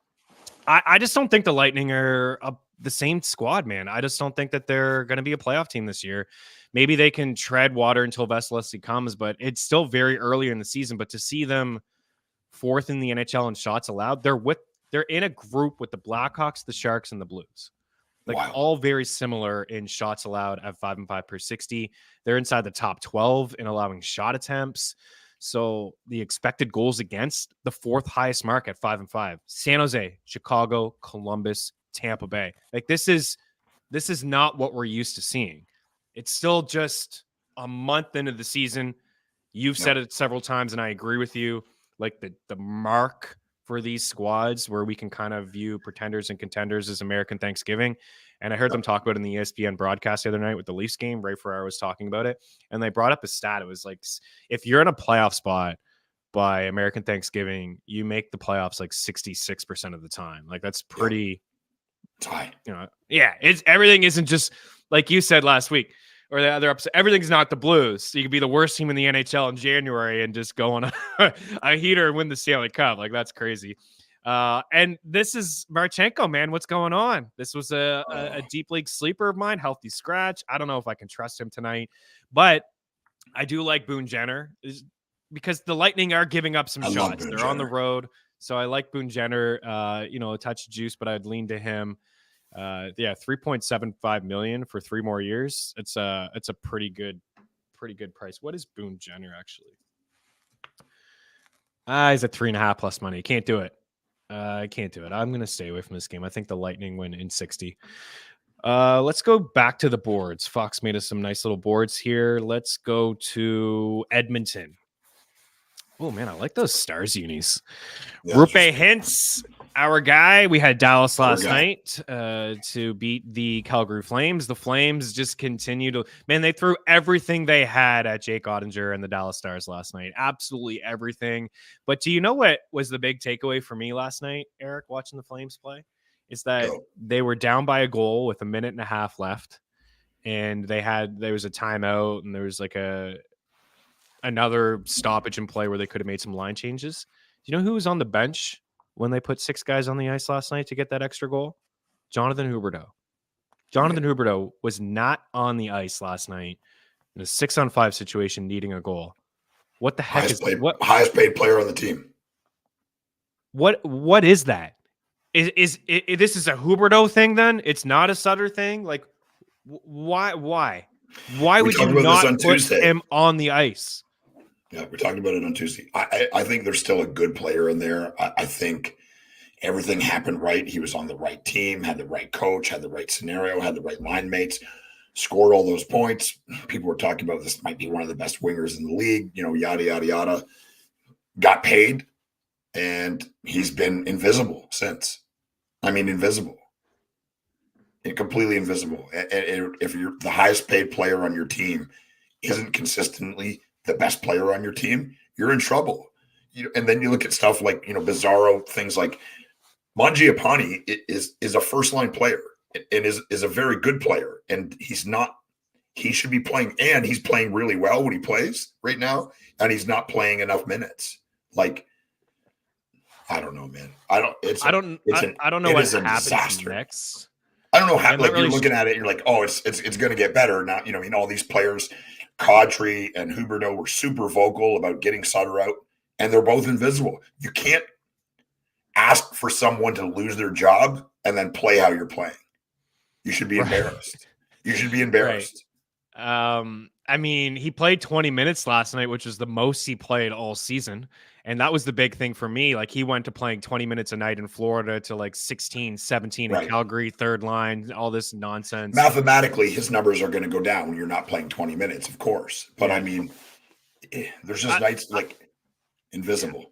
[SPEAKER 1] I just don't think the Lightning are the same squad, man. I just don't think that they're going to be a playoff team this year. Maybe they can tread water until Vasilevsky comes, but it's still very early in the season. But to see them 4th in the NHL in shots allowed, they're in a group with the Blackhawks, the Sharks, and the Blues. Like
[SPEAKER 2] Wow.
[SPEAKER 1] all very similar in shots allowed at 5-5 per 60. They're inside the top 12 in allowing shot attempts. So the expected goals against, the fourth highest mark at 5-5. San Jose, Chicago, Columbus, Tampa Bay. Like this is not what we're used to seeing. It's still just a month into the season. You've said it several times, and I agree with you. Like the mark for these squads where we can kind of view pretenders and contenders as American Thanksgiving. And I heard them talk about it in the ESPN broadcast the other night with the Leafs game, right before I was talking about it. And they brought up a stat. It was like, if you're in a playoff spot by American Thanksgiving, you make the playoffs like 66% of the time. Like that's pretty
[SPEAKER 2] high.
[SPEAKER 1] Everything isn't just like you said last week or the other episode. Everything's not the Blues. So you could be the worst team in the NHL in January and just go on a heater and win the Stanley Cup. Like that's crazy. And this is Marchenko, man. What's going on? This was a deep league sleeper of mine, healthy scratch. I don't know if I can trust him tonight, but I do like Boone Jenner because the Lightning are giving up some shots. They're on the road. So I like Boone Jenner, a touch of juice, but I'd lean to him. 3.75 million for 3 more years. It's a pretty good price. What is Boone Jenner actually? He's at 3.5 plus money. Can't do it. I can't do it. I'm going to stay away from this game. I think the Lightning win in 60. Let's go back to the boards. Fox made us some nice little boards here. Let's go to Edmonton. Oh, man, I like those Stars unis. Yeah, Rupe Hintz, our guy. We had Dallas last night to beat the Calgary Flames. The Flames just continue to... Man, they threw everything they had at Jake Ottinger and the Dallas Stars last night. Absolutely everything. But do you know what was the big takeaway for me last night, Eric, watching the Flames play? Is that they were down by a goal with 1.5 minutes left. And there was a timeout and there was like another stoppage in play where they could have made some line changes. Do you know who was on the bench when they put 6 guys on the ice last night to get that extra goal? Jonathan Huberdeau. Jonathan Huberdeau was not on the ice last night in a 6-on-5 situation needing a goal. What the heck
[SPEAKER 2] highest paid player on the team?
[SPEAKER 1] What is that? Is this is a Huberdeau thing then? It's not a Sutter thing? Like why would you not put him on the ice?
[SPEAKER 2] Yeah, we talked about it on Tuesday. I think there's still a good player in there. I think everything happened right. He was on the right team, had the right coach, had the right scenario, had the right line mates, scored all those points. People were talking about this might be one of the best wingers in the league, yada, yada, yada. Got paid, and he's been invisible since. I mean, invisible. Completely invisible. And if you're the highest paid player on your team isn't consistently the best player on your team, you're in trouble. And then you look at stuff like, bizarro things like Mangiapane is a first line player and is a very good player. And he should be playing, and he's playing really well when he plays right now. And he's not playing enough minutes. Like, I don't know, man. I don't know what happens next. I don't know how. Like you're looking at it, you're like, oh, it's going to get better now. All these players, Kadri and Huberdeau, were super vocal about getting Sutter out, and they're both invisible. You can't ask for someone to lose their job and then play how you're playing. You should be embarrassed. You should be embarrassed.
[SPEAKER 1] Right. I mean, he played 20 minutes last night, which is the most he played all season. And that was the big thing for me. Like he went to playing 20 minutes a night in Florida to like 16, 17 in Calgary, third line, all this nonsense.
[SPEAKER 2] Mathematically, his numbers are going to go down when you're not playing 20 minutes, of course. But I mean, there's just nights like invisible.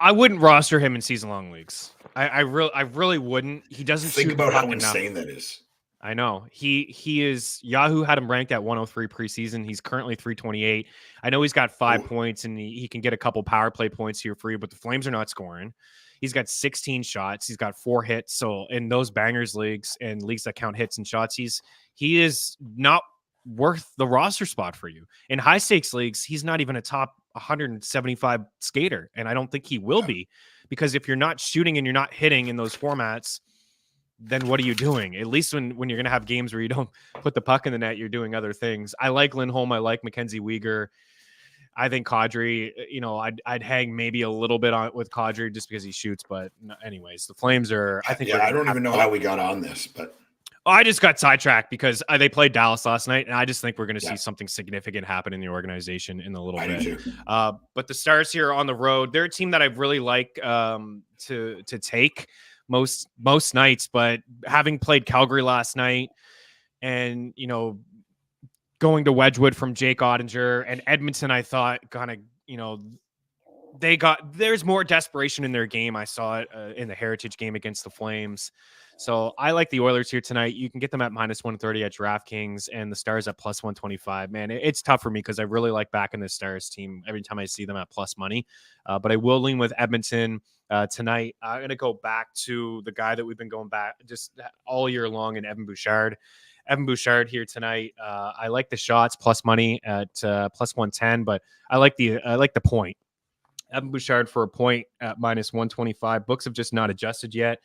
[SPEAKER 1] I wouldn't roster him in season-long leagues. I really wouldn't. He doesn't
[SPEAKER 2] think about how insane that is.
[SPEAKER 1] I know he is. Yahoo had him ranked at 103 preseason. He's currently 328. I know he's got 5 points and he can get a couple power play points here for you, but the Flames are not scoring. He's got 16 shots. He's got 4 hits. So in those bangers leagues and leagues that count hits and shots, he is not worth the roster spot for you. In high stakes leagues, he's not even a top 175 skater, and I don't think he will be, because if you're not shooting and you're not hitting in those formats, then what are you doing? At least when you're going to have games where you don't put the puck in the net, you're doing other things. I like Lindholm. I like Mackenzie Weegar. I think Kadri, I'd hang maybe a little bit on with Kadri just because he shoots. But anyways, the Flames are. I think.
[SPEAKER 2] Yeah, I don't even know how we got on this, but
[SPEAKER 1] I just got sidetracked because they played Dallas last night, and I just think we're going to see something significant happen in the organization in a little bit.
[SPEAKER 2] Do too.
[SPEAKER 1] But the Stars here on the road, they're a team that I really like to take most nights. But having played Calgary last night, and going to Wedgwood from Jake Ottinger and Edmonton, I thought kind of there's more desperation in their game. I saw it in the Heritage game against the Flames. So I like the Oilers here tonight. You can get them at -130 at DraftKings and the Stars at +125. Man, it's tough for me because I really like backing the Stars team every time I see them at plus money. But I will lean with Edmonton tonight. I'm going to go back to the guy that we've been going back just all year long in Evan Bouchard. Evan Bouchard here tonight. I like the shots plus money at +110, but I like the point. Evan Bouchard for a point at -125. Books have just not adjusted yet.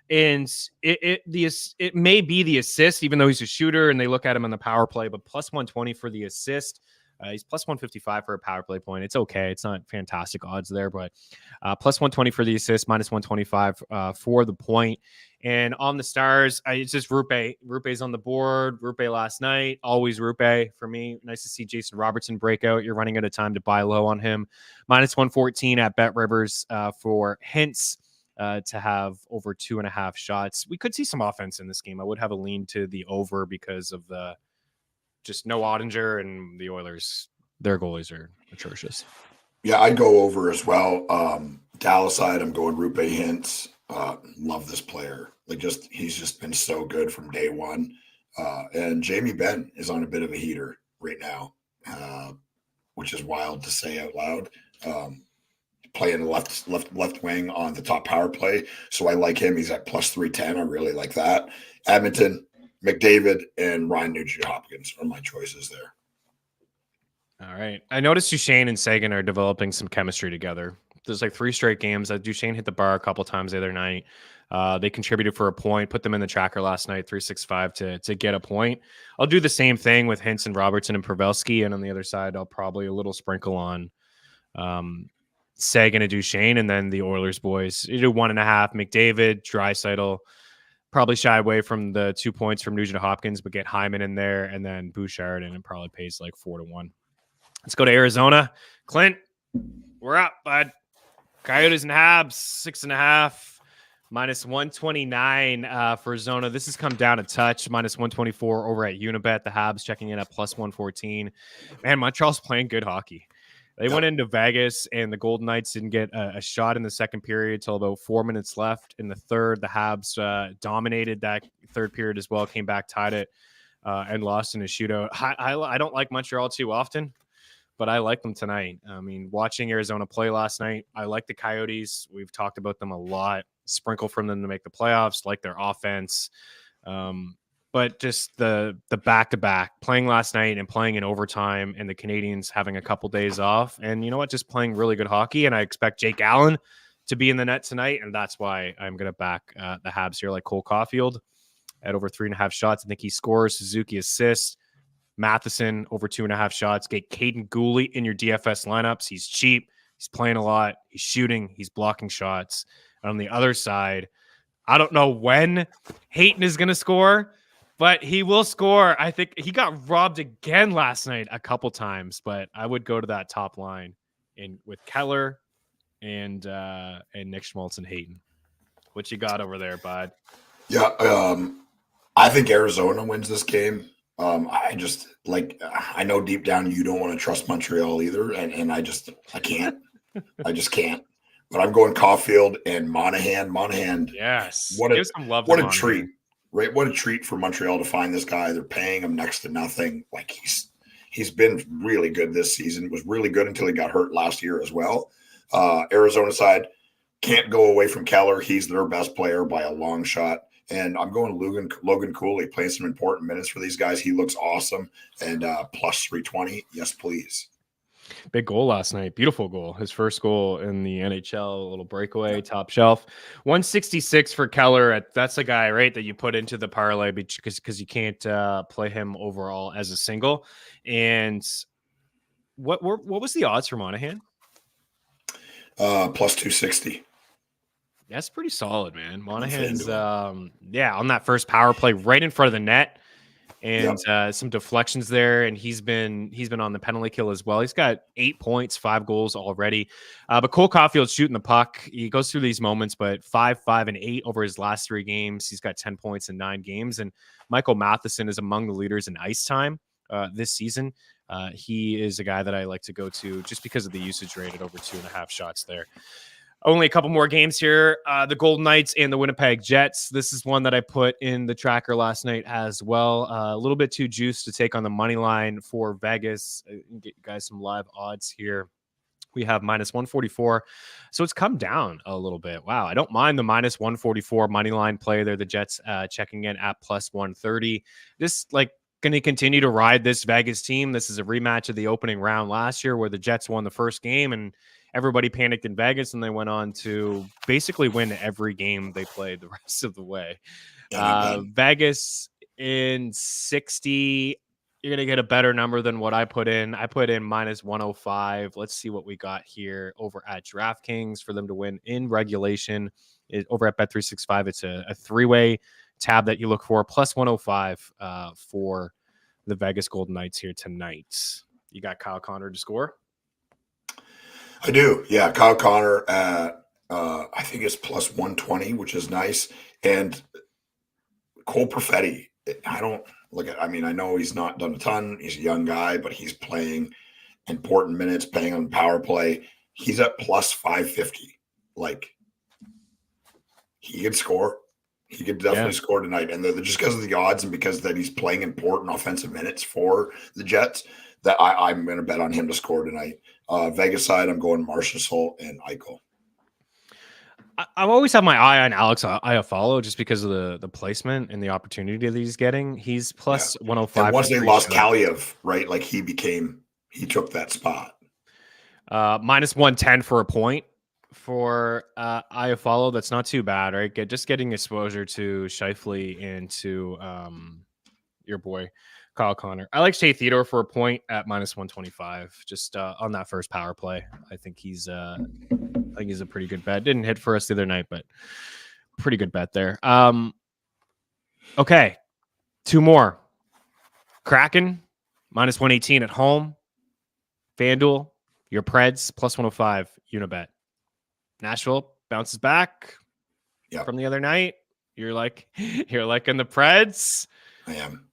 [SPEAKER 1] And it may be the assist, even though he's a shooter and they look at him on the power play, but +120 for the assist. He's +155 for a power play point. It's okay. It's not fantastic odds there, but +120 for the assist, -125 for the point. And on the Stars, it's just Rupe. Rupe's on the board. Rupe last night. Always Rupe for me. Nice to see Jason Robertson break out. You're running out of time to buy low on him. -114 at Bet Rivers for Hintz. To have over 2.5 shots. We could see some offense in this game. I would have a lean to the over because of the just no Ottinger and the Oilers. Their goalies are atrocious.
[SPEAKER 2] Yeah, I'd go over as well. Dallas side, I'm going Rupe Hintz. Love this player. He's just been so good from day one. And Jamie Benn is on a bit of a heater right now, which is wild to say out loud. Playing the left wing on the top power play. So I like him. He's at +310. I really like that. Edmonton, McDavid, and Ryan Nugent-Hopkins are my choices there.
[SPEAKER 1] All right. I noticed Duchesne and Sagan are developing some chemistry together. There's 3 straight games. Duchesne hit the bar a couple times the other night. They contributed for a point, put them in the tracker last night, 365 to get a point. I'll do the same thing with Hintz and Robertson and Pavelski. And on the other side, I'll probably a little sprinkle on Sagan and Duchesne, and then the Oilers boys. You do 1.5. McDavid, Draisaitl, probably shy away from the 2 points from Nugent Hopkins, but get Hyman in there, and then Bouchard, and it probably pays 4-1. Let's go to Arizona. Clint, we're up, bud. Coyotes and Habs, 6.5. -129 for Arizona. This has come down a touch. -124 over at Unibet. The Habs checking in at +114. Man, Montreal's playing good hockey. They went into Vegas, and the Golden Knights didn't get a shot in the second period until about 4 minutes left. In the third, the Habs dominated that third period as well, came back, tied it, and lost in a shootout. I don't like Montreal too often, but I like them tonight. I mean, watching Arizona play last night, I like the Coyotes. We've talked about them a lot. Sprinkle from them to make the playoffs, like their offense. But just the back-to-back, playing last night and playing in overtime, and the Canadians having a couple days off. And you know what? Just playing really good hockey. And I expect Jake Allen to be in the net tonight. And that's why I'm going to back the Habs here, like Cole Caulfield at over 3.5 shots. I think he scores. Suzuki assists. Matheson over 2.5 shots. Get Caden Gooley in your DFS lineups. He's cheap. He's playing a lot. He's shooting. He's blocking shots. And on the other side, I don't know when Hayton is going to score, but he will score. I think he got robbed again last night a couple times, but I would go to that top line with Keller and Nick Schmaltz and Hayton. What you got over there, bud?
[SPEAKER 2] Yeah, I think Arizona wins this game. I know deep down you don't want to trust Montreal either, and I can't. I just can't. But I'm going Caulfield and Monahan. Monahan,
[SPEAKER 1] yes.
[SPEAKER 2] What a treat. Right, what a treat for Montreal to find this guy. They're paying him next to nothing. He's been really good this season. Was really good until he got hurt last year as well. Arizona side can't go away from Keller. He's their best player by a long shot. And I'm going Logan Cooley, playing some important minutes for these guys. He looks awesome. And +320, yes, please.
[SPEAKER 1] Big goal last night. Beautiful goal. His first goal in the NHL, a little breakaway, top shelf. 166 for Keller. That's the guy, right, that you put into the parlay because you can't play him overall as a single. And What was the odds for Monahan?
[SPEAKER 2] Plus 260.
[SPEAKER 1] That's pretty solid, man. Monahan's on that first power play right in front of the net, and some deflections there, and he's been on the penalty kill as well. He's got 8 points, 5 goals already. But Cole Caulfield's shooting the puck. He goes through these moments, but 5, 5, and 8 over his last 3 games. He's got 10 points in 9 games, and Michael Matheson is among the leaders in ice time this season. He is a guy that I like to go to just because of the usage rate at over 2.5 shots there. Only a couple more games here. The Golden Knights and the Winnipeg Jets. This is one that I put in the tracker last night as well. A little bit too juiced to take on the money line for Vegas. Get you guys some live odds here. We have minus 144. So it's come down a little bit. Wow. I don't mind the minus 144 money line play there. The Jets checking in at plus 130. This going to continue to ride this Vegas team. This is a rematch of the opening round last year where the Jets won the first game and everybody panicked in Vegas, and they went on to basically win every game they played the rest of the way. Vegas in 60, you're going to get a better number than what I put in. I put in minus 105. Let's see what we got here over at DraftKings for them to win in regulation. Over at Bet365, it's a 3-way tab that you look for, plus 105 for the Vegas Golden Knights here tonight. You got Kyle Connor to score?
[SPEAKER 2] I do. Yeah. Kyle Connor at, I think it's plus 120, which is nice. And Cole Perfetti, I know he's not done a ton. He's a young guy, but he's playing important minutes, playing on power play. He's at plus 550. He could score. He could definitely score tonight. And just because of the odds and because that he's playing important offensive minutes for the Jets, that I'm going to bet on him to score tonight. Vegas side, I'm going Marchessault and Eichel.
[SPEAKER 1] I've always had my eye on Alex Iafallo just because of the placement and the opportunity that he's getting. He's plus 105.
[SPEAKER 2] And once they lost Kaliev, right? He took that spot.
[SPEAKER 1] Minus 110 for a point for Iafallo. That's not too bad, right? Just getting exposure to Scheifele and to your boy Kyle Connor. I like Shea Theodore for a point at minus 125, just on that first power play. I think he's a pretty good bet. Didn't hit for us the other night, but pretty good bet there. Okay, 2 more. Kraken minus 118 at home. FanDuel, your Preds plus 105 Unibet. Nashville bounces back from the other night. You're like in the Preds.
[SPEAKER 2] I am.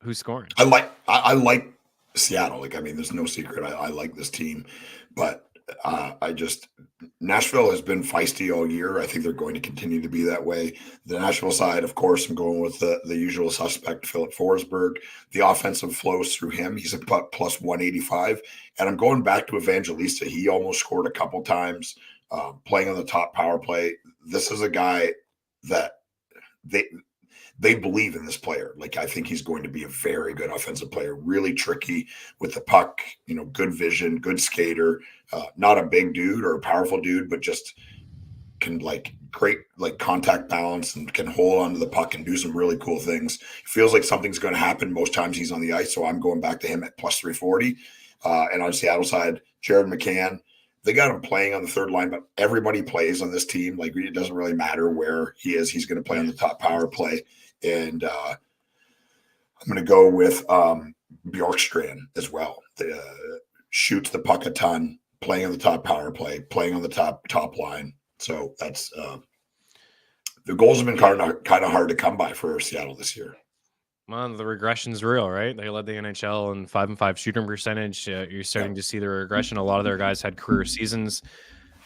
[SPEAKER 1] Who's scoring?
[SPEAKER 2] I like Seattle. There's no secret. I like this team, but Nashville has been feisty all year. I think they're going to continue to be that way. The Nashville side, of course, I'm going with the usual suspect, Philip Forsberg. The offensive flows through him. He's a plus 185. And I'm going back to Evangelista. He almost scored a couple times playing on the top power play. This is a guy that they believe in this player. I think he's going to be a very good offensive player, really tricky with the puck, good vision, good skater, not a big dude or a powerful dude, but just can great contact balance and can hold onto the puck and do some really cool things. It feels like something's going to happen most times he's on the ice. So I'm going back to him at plus 340. And on Seattle side, Jared McCann, they got him playing on the third line, but everybody plays on this team. It doesn't really matter where he is. He's going to play on the top power play. And I'm going to go with Bjorkstrand as well. Shoots the puck a ton, playing on the top power play, playing on the top line. So that's the goals have been kind of hard to come by for Seattle this year.
[SPEAKER 1] Well, the regression's real, right? They led the NHL in 5-5 shooting percentage. You're starting to see the regression. A lot of their guys had career seasons.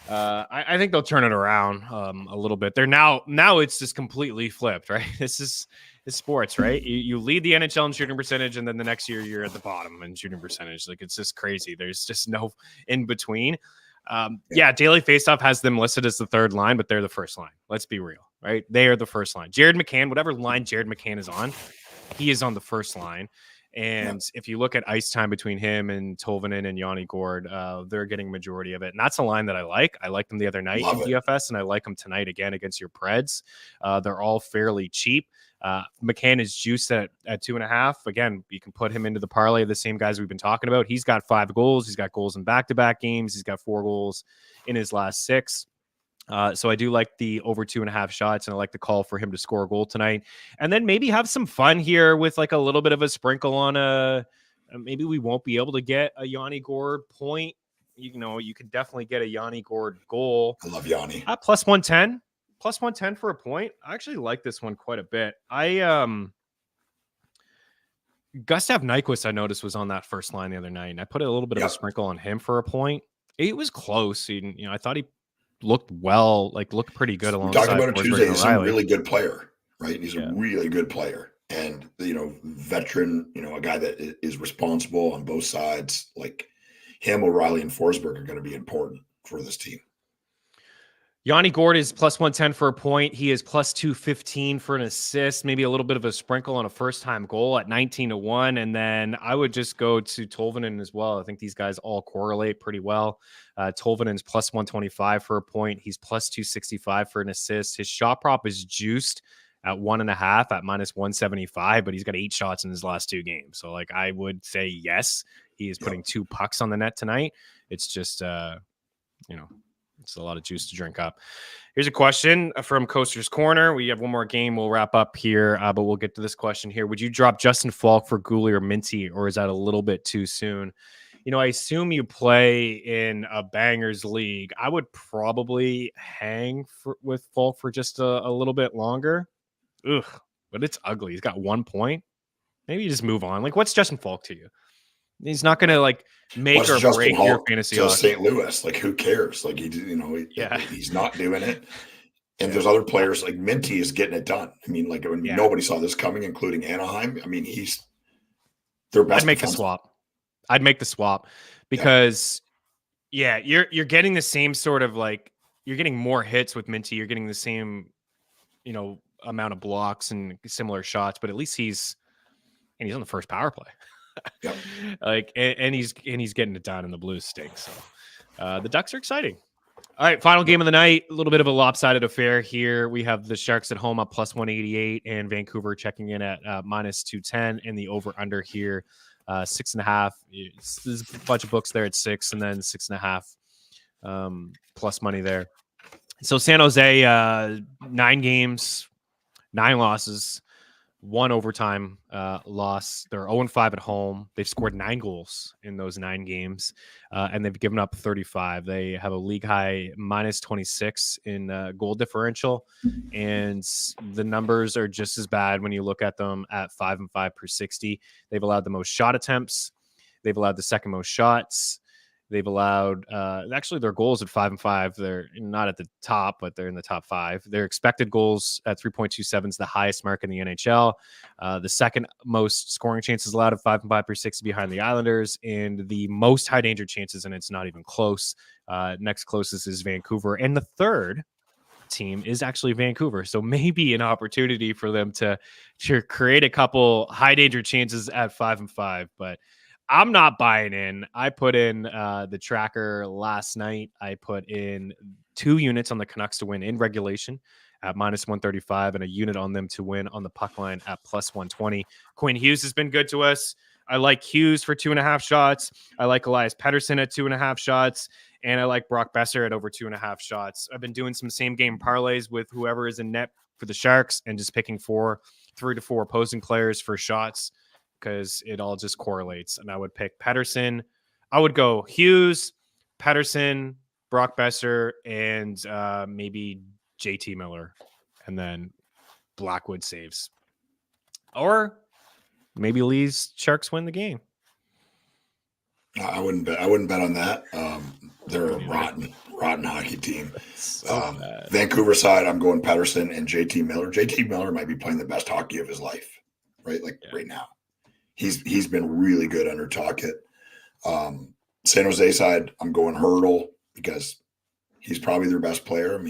[SPEAKER 1] I think they'll turn it around a little bit. They're now it's just completely flipped, right? It's sports, right? You lead the NHL in shooting percentage, and then the next year you're at the bottom in shooting percentage. It's just crazy. There's just no in between. Daily Faceoff has them listed as the third line, but they're the first line. Let's be real, right? They are the first line. Jared McCann, whatever line Jared McCann is on, he is on the first line. And if you look at ice time between him and Tolvanen and Yanni Gord, they're getting majority of it. And that's a line that I like. I liked them the other night in DFS, and I like them tonight again against your Preds. They're all fairly cheap. McCann is juiced at 2.5. Again, you can put him into the parlay of the same guys we've been talking about. He's got 5 goals. He's got goals in back-to-back games. He's got 4 goals in his last 6. So I do like the over 2.5 shots, and I like the call for him to score a goal tonight. And then maybe have some fun here with like a little bit of a sprinkle on maybe we won't be able to get a Yanni Gourde point. You can definitely get a Yanni Gourde goal.
[SPEAKER 2] I love Yanni.
[SPEAKER 1] Plus 110. Plus 110 for a point. I actually like this one quite a bit. Gustav Nyquist, I noticed, was on that first line the other night, and I put a little bit of a sprinkle on him for a point. It was close. I thought he looked looked pretty good alongside.
[SPEAKER 2] We talked about it Tuesday. He's a really good player, right? He's a really good player. And, veteran, a guy that is responsible on both sides. Like him, O'Reilly, and Forsberg are going to be important for this team.
[SPEAKER 1] Yanni Gourde is plus 110 for a point. He is plus 215 for an assist, maybe a little bit of a sprinkle on a first-time goal at 19-1. And then I would just go to Tolvanen as well. I think these guys all correlate pretty well. Tolvanen's plus 125 for a point. He's plus 265 for an assist. His shot prop is juiced at 1.5 at minus 175, but he's got 8 shots in his last 2 games. So I would say yes, he is putting 2 pucks on the net tonight. It's just, it's a lot of juice to drink up. Here's a question from Coaster's Corner. We have one more game. We'll wrap up here, but we'll get to this question here. Would you drop Justin Falk for Goulet or Minty, or is that a little bit too soon? I assume you play in a bangers league. I would probably hang with Falk for just a little bit longer. Ugh, but it's ugly. He's got 1 point. Maybe you just move on. What's Justin Falk to you? He's not going to make or break your fantasy.
[SPEAKER 2] To St. Louis, who cares? He's not doing it. And there's other players like Minty is getting it done. Nobody saw this coming, including Anaheim. He's their best.
[SPEAKER 1] I'd make the swap because, you're getting the same sort of you're getting more hits with Minty. You're getting the same, amount of blocks and similar shots, but at least he's on the first power play.
[SPEAKER 2] Yep.
[SPEAKER 1] And he's getting it done, and the Blues stink. So the Ducks are exciting. All right, final game of the night. A little bit of a lopsided affair here. We have the Sharks at home up plus 188, and Vancouver checking in at minus 210, and the over under here 6.5. There's a bunch of books there at 6, and then 6.5 plus money there. So San Jose, 9 games, 9 losses. 1 overtime loss. They're 0-5 at home. They've scored 9 goals in those 9 games, and they've given up 35. They have a league high minus 26 in goal differential, and the numbers are just as bad when you look at them at 5-5 per 60. They've allowed the most shot attempts. They've allowed the second most shots. They've allowed actually their goals at 5-5. They're not at the top, but they're in the top 5. Their expected goals at 3.27 is the highest mark in the NHL. The second most scoring chances allowed at 5-5 per 60 behind the Islanders, and the most high danger chances, and it's not even close. Next closest is Vancouver, and the third team is actually Vancouver. So maybe an opportunity for them to create a couple high danger chances at 5-5, but I'm not buying in. I put in the tracker last night. I put in 2 units on the Canucks to win in regulation at minus 135 and a unit on them to win on the puck line at plus 120. Quinn Hughes has been good to us. I like Hughes for 2.5 shots. I like Elias Pettersson at 2.5 shots. And I like Brock Besser at over 2.5 shots. I've been doing some same game parlays with whoever is in net for the Sharks and just picking 3 to 4 opposing players for shots, because it all just correlates. And I would pick Pettersson. I would go Hughes, Pettersson, Brock Besser, and maybe JT Miller. And then Blackwood saves. Or maybe Lee's Sharks win the game.
[SPEAKER 2] I wouldn't bet on that. They're a rotten hockey team. Vancouver side, I'm going Pettersson and JT Miller. JT Miller might be playing the best hockey of his life, right? Right now. He's been really good under Tocchet. San Jose side, I'm going Hurdle because he's probably their best player.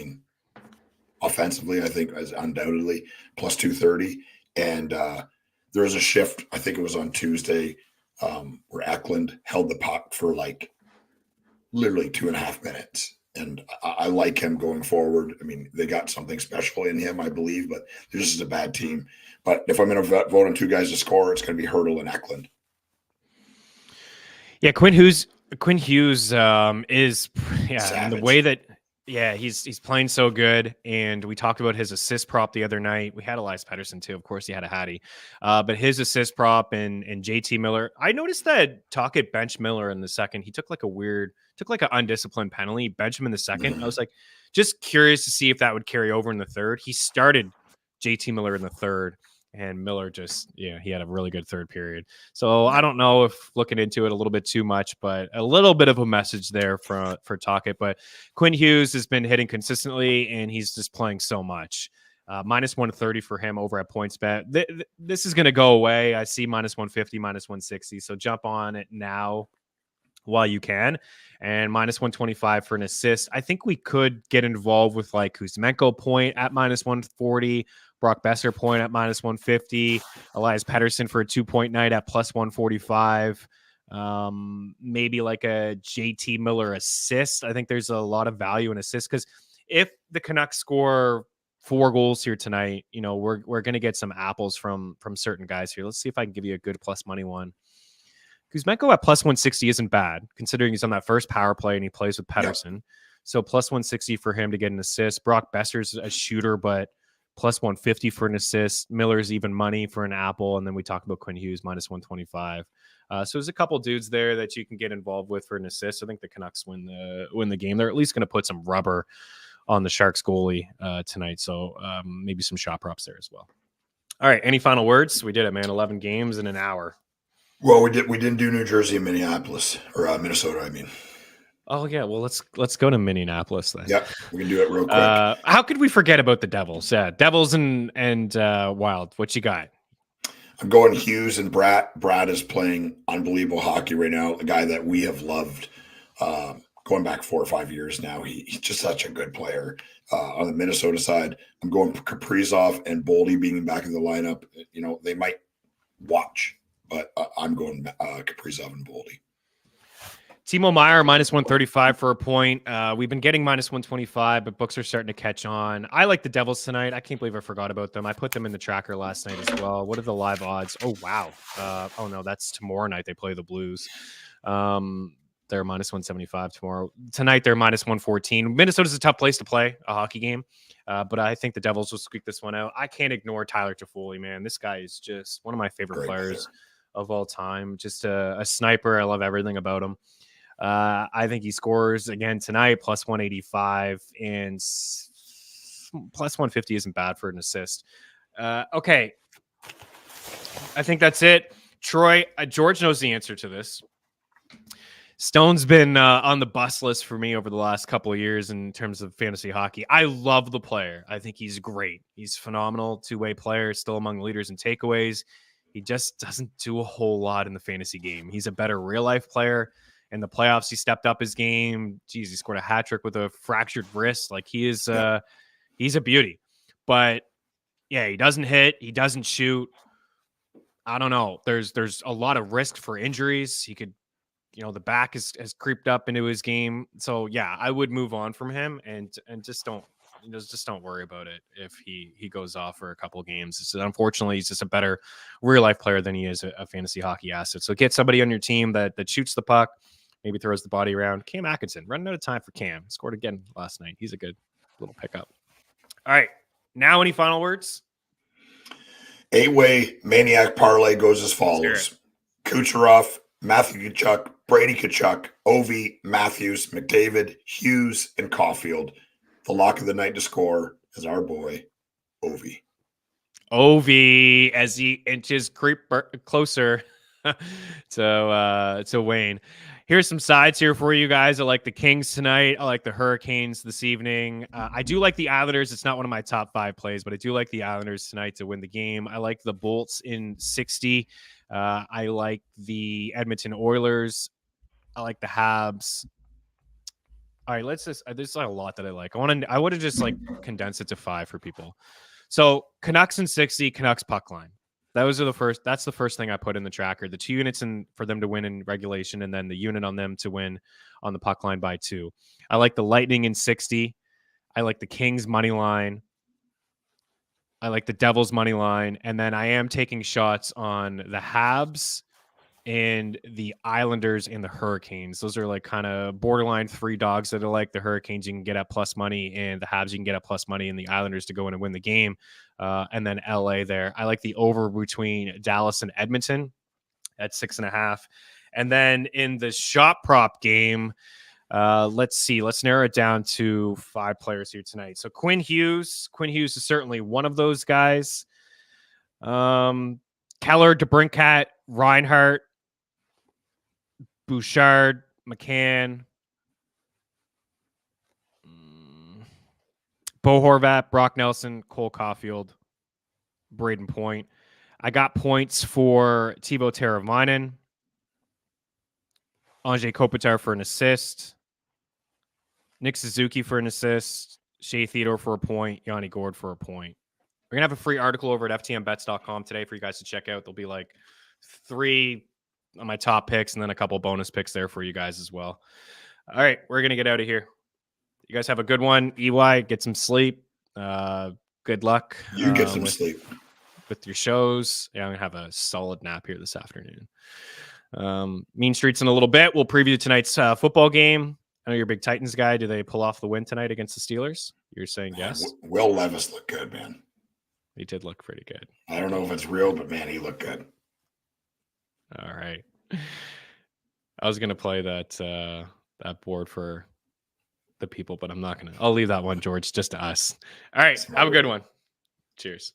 [SPEAKER 2] Offensively, I think is undoubtedly plus 230. And there was a shift, I think it was on Tuesday, where Eklund held the puck for literally 2.5 minutes. And I I like him going forward. I mean, they got something special in him, I believe, but this is a bad team. But if I'm going to vote on two guys to score, it's going to be Hurdle and Eklund.
[SPEAKER 1] Yeah, Quinn Hughes is in the way that he's playing so good. And we talked about his assist prop the other night. We had Elias Pettersson too. Of course, he had a Hattie. But his assist prop and JT Miller. I noticed that Tocchet benched Miller in the second. He took like an undisciplined penalty, benched him in the second. Mm-hmm. I was like, just curious to see if that would carry over in the third. He started JT Miller in the third. And Miller he had a really good third period. So I don't know if looking into it a little bit too much, but a little bit of a message there for Tocchet. But Quinn Hughes has been hitting consistently, and he's just playing so much. Minus 130 for him over at PointsBet. This is going to go away. I see minus 150, minus 160. So jump on it now while you can. And minus 125 for an assist. I think we could get involved with like Kuzmenko point at minus 140. Brock Besser point at minus 150, Elias Pettersson for a 2-point night at plus 145. Maybe like a JT Miller assist. I think there's a lot of value in assists because if the Canucks score 4 goals here tonight, we're going to get some apples from certain guys here. Let's see if I can give you a good plus money one. Kuzmenko at plus 160 isn't bad considering he's on that first power play and he plays with Pettersson. Yep. So plus 160 for him to get an assist. Brock Besser's a shooter, but plus 150 for an assist. Miller's even money for an apple. And then we talked about Quinn Hughes, minus 125. So there's a couple dudes there that you can get involved with for an assist. I think the Canucks win the game. They're at least going to put some rubber on the Sharks goalie tonight. So maybe some shot props there as well. All right. Any final words? We did it, man. 11 games in an hour.
[SPEAKER 2] Well, we didn't do New Jersey and Minneapolis or Minnesota, I mean.
[SPEAKER 1] Oh yeah, well let's go to Minneapolis then.
[SPEAKER 2] Yep, we can do it real quick.
[SPEAKER 1] How could we forget about the Devils? Yeah, Devils and Wild. What you got?
[SPEAKER 2] I'm going Hughes and Brad. Brad is playing unbelievable hockey right now. A guy that we have loved going back 4 or 5 years now. He's just such a good player. On the Minnesota side, I'm going Kaprizov and Boldy being back in the lineup. They might watch, but I'm going Kaprizov and Boldy.
[SPEAKER 1] Timo Meier, minus 135 for a point. We've been getting minus 125, but books are starting to catch on. I like the Devils tonight. I can't believe I forgot about them. I put them in the tracker last night as well. What are the live odds? Oh, wow. Oh, no, that's tomorrow night. They play the Blues. They're minus 175 tomorrow. Tonight, they're minus 114. Minnesota's a tough place to play a hockey game, but I think the Devils will squeak this one out. I can't ignore Tyler Toffoli, man. This guy is just one of my favorite players of all time. Just a sniper. I love everything about him. I think he scores again tonight, plus 185, and plus 150 isn't bad for an assist. Okay. I think that's it. Troy, George knows the answer to this. Stone's been on the bus list for me over the last couple of years in terms of fantasy hockey. I love the player. I think he's great. He's phenomenal, two-way player, still among leaders in takeaways. He just doesn't do a whole lot in the fantasy game. He's a better real-life player. In the playoffs, he stepped up his game. Jeez, he scored a hat trick with a fractured wrist. Like he is, he's a beauty. But yeah, he doesn't hit. He doesn't shoot. I don't know. There's a lot of risk for injuries. He could, the back has creeped up into his game. So yeah, I would move on from him and just don't worry about it if he goes off for a couple of games. So unfortunately, he's just a better real life player than he is a fantasy hockey asset. So get somebody on your team that shoots the puck. Maybe throws the body around. Cam Atkinson, running out of time for Cam. Scored again last night. He's a good little pickup. All right. Now, any final words?
[SPEAKER 2] 8-way maniac parlay goes as follows. Kucherov, Matthew Tkachuk, Brady Tkachuk, Ovi, Matthews, McDavid, Hughes, and Caulfield. The lock of the night to score is our boy, Ovi.
[SPEAKER 1] Ovi, as he inches creep closer to Wayne. Here's some sides here for you guys. I like the Kings tonight. I like the Hurricanes this evening. I do like the Islanders. It's not one of my top 5 plays, but I do like the Islanders tonight to win the game. I like the Bolts in 60. I like the Edmonton Oilers. I like the Habs. All right, there's a lot that I like. I want to just condense it to 5 for people. So Canucks in 60, Canucks puck line. Those are the first. That's the first thing I put in the tracker. The 2 units for them to win in regulation, and then the unit on them to win on the puck line by 2. I like the Lightning in 60. I like the Kings money line. I like the Devils money line, and then I am taking shots on the Habs and the Islanders and the Hurricanes. Those are like kind of borderline 3 dogs that are like the Hurricanes you can get at plus money, and the Habs you can get at plus money, and the Islanders to go in and win the game. And then LA there. I like the over between Dallas and Edmonton at 6.5. And then in the shot prop game, let's see. Let's narrow it down to 5 players here tonight. So Quinn Hughes is certainly one of those guys. Keller, DeBrincat, Reinhart, Bouchard, McCann, Bo Horvat, Brock Nelson, Cole Caulfield, Braden Point. I got points for Teuvo Teravainen, Anze Kopitar for an assist, Nick Suzuki for an assist, Shea Theodore for a point, Yanni Gord for a point. We're going to have a free article over at ftnbets.com today for you guys to check out. There'll be like 3 on my top picks and then a couple bonus picks there for you guys as well. All right, we're going to get out of here. You guys have a good one. EY, get some sleep. Good luck.
[SPEAKER 2] You get some sleep.
[SPEAKER 1] With your shows. Yeah, I'm going to have a solid nap here this afternoon. Mean Streets in a little bit. We'll preview tonight's football game. I know you're a big Titans guy. Do they pull off the win tonight against the Steelers? You're saying yes?
[SPEAKER 2] Will Levis looked good, man.
[SPEAKER 1] He did look pretty good.
[SPEAKER 2] I don't know if it's real, but man, he looked good.
[SPEAKER 1] All right. I was going to play that board for the people, but I'm not going to. I'll leave that one, George, just to us. All right. Have a good one. Cheers.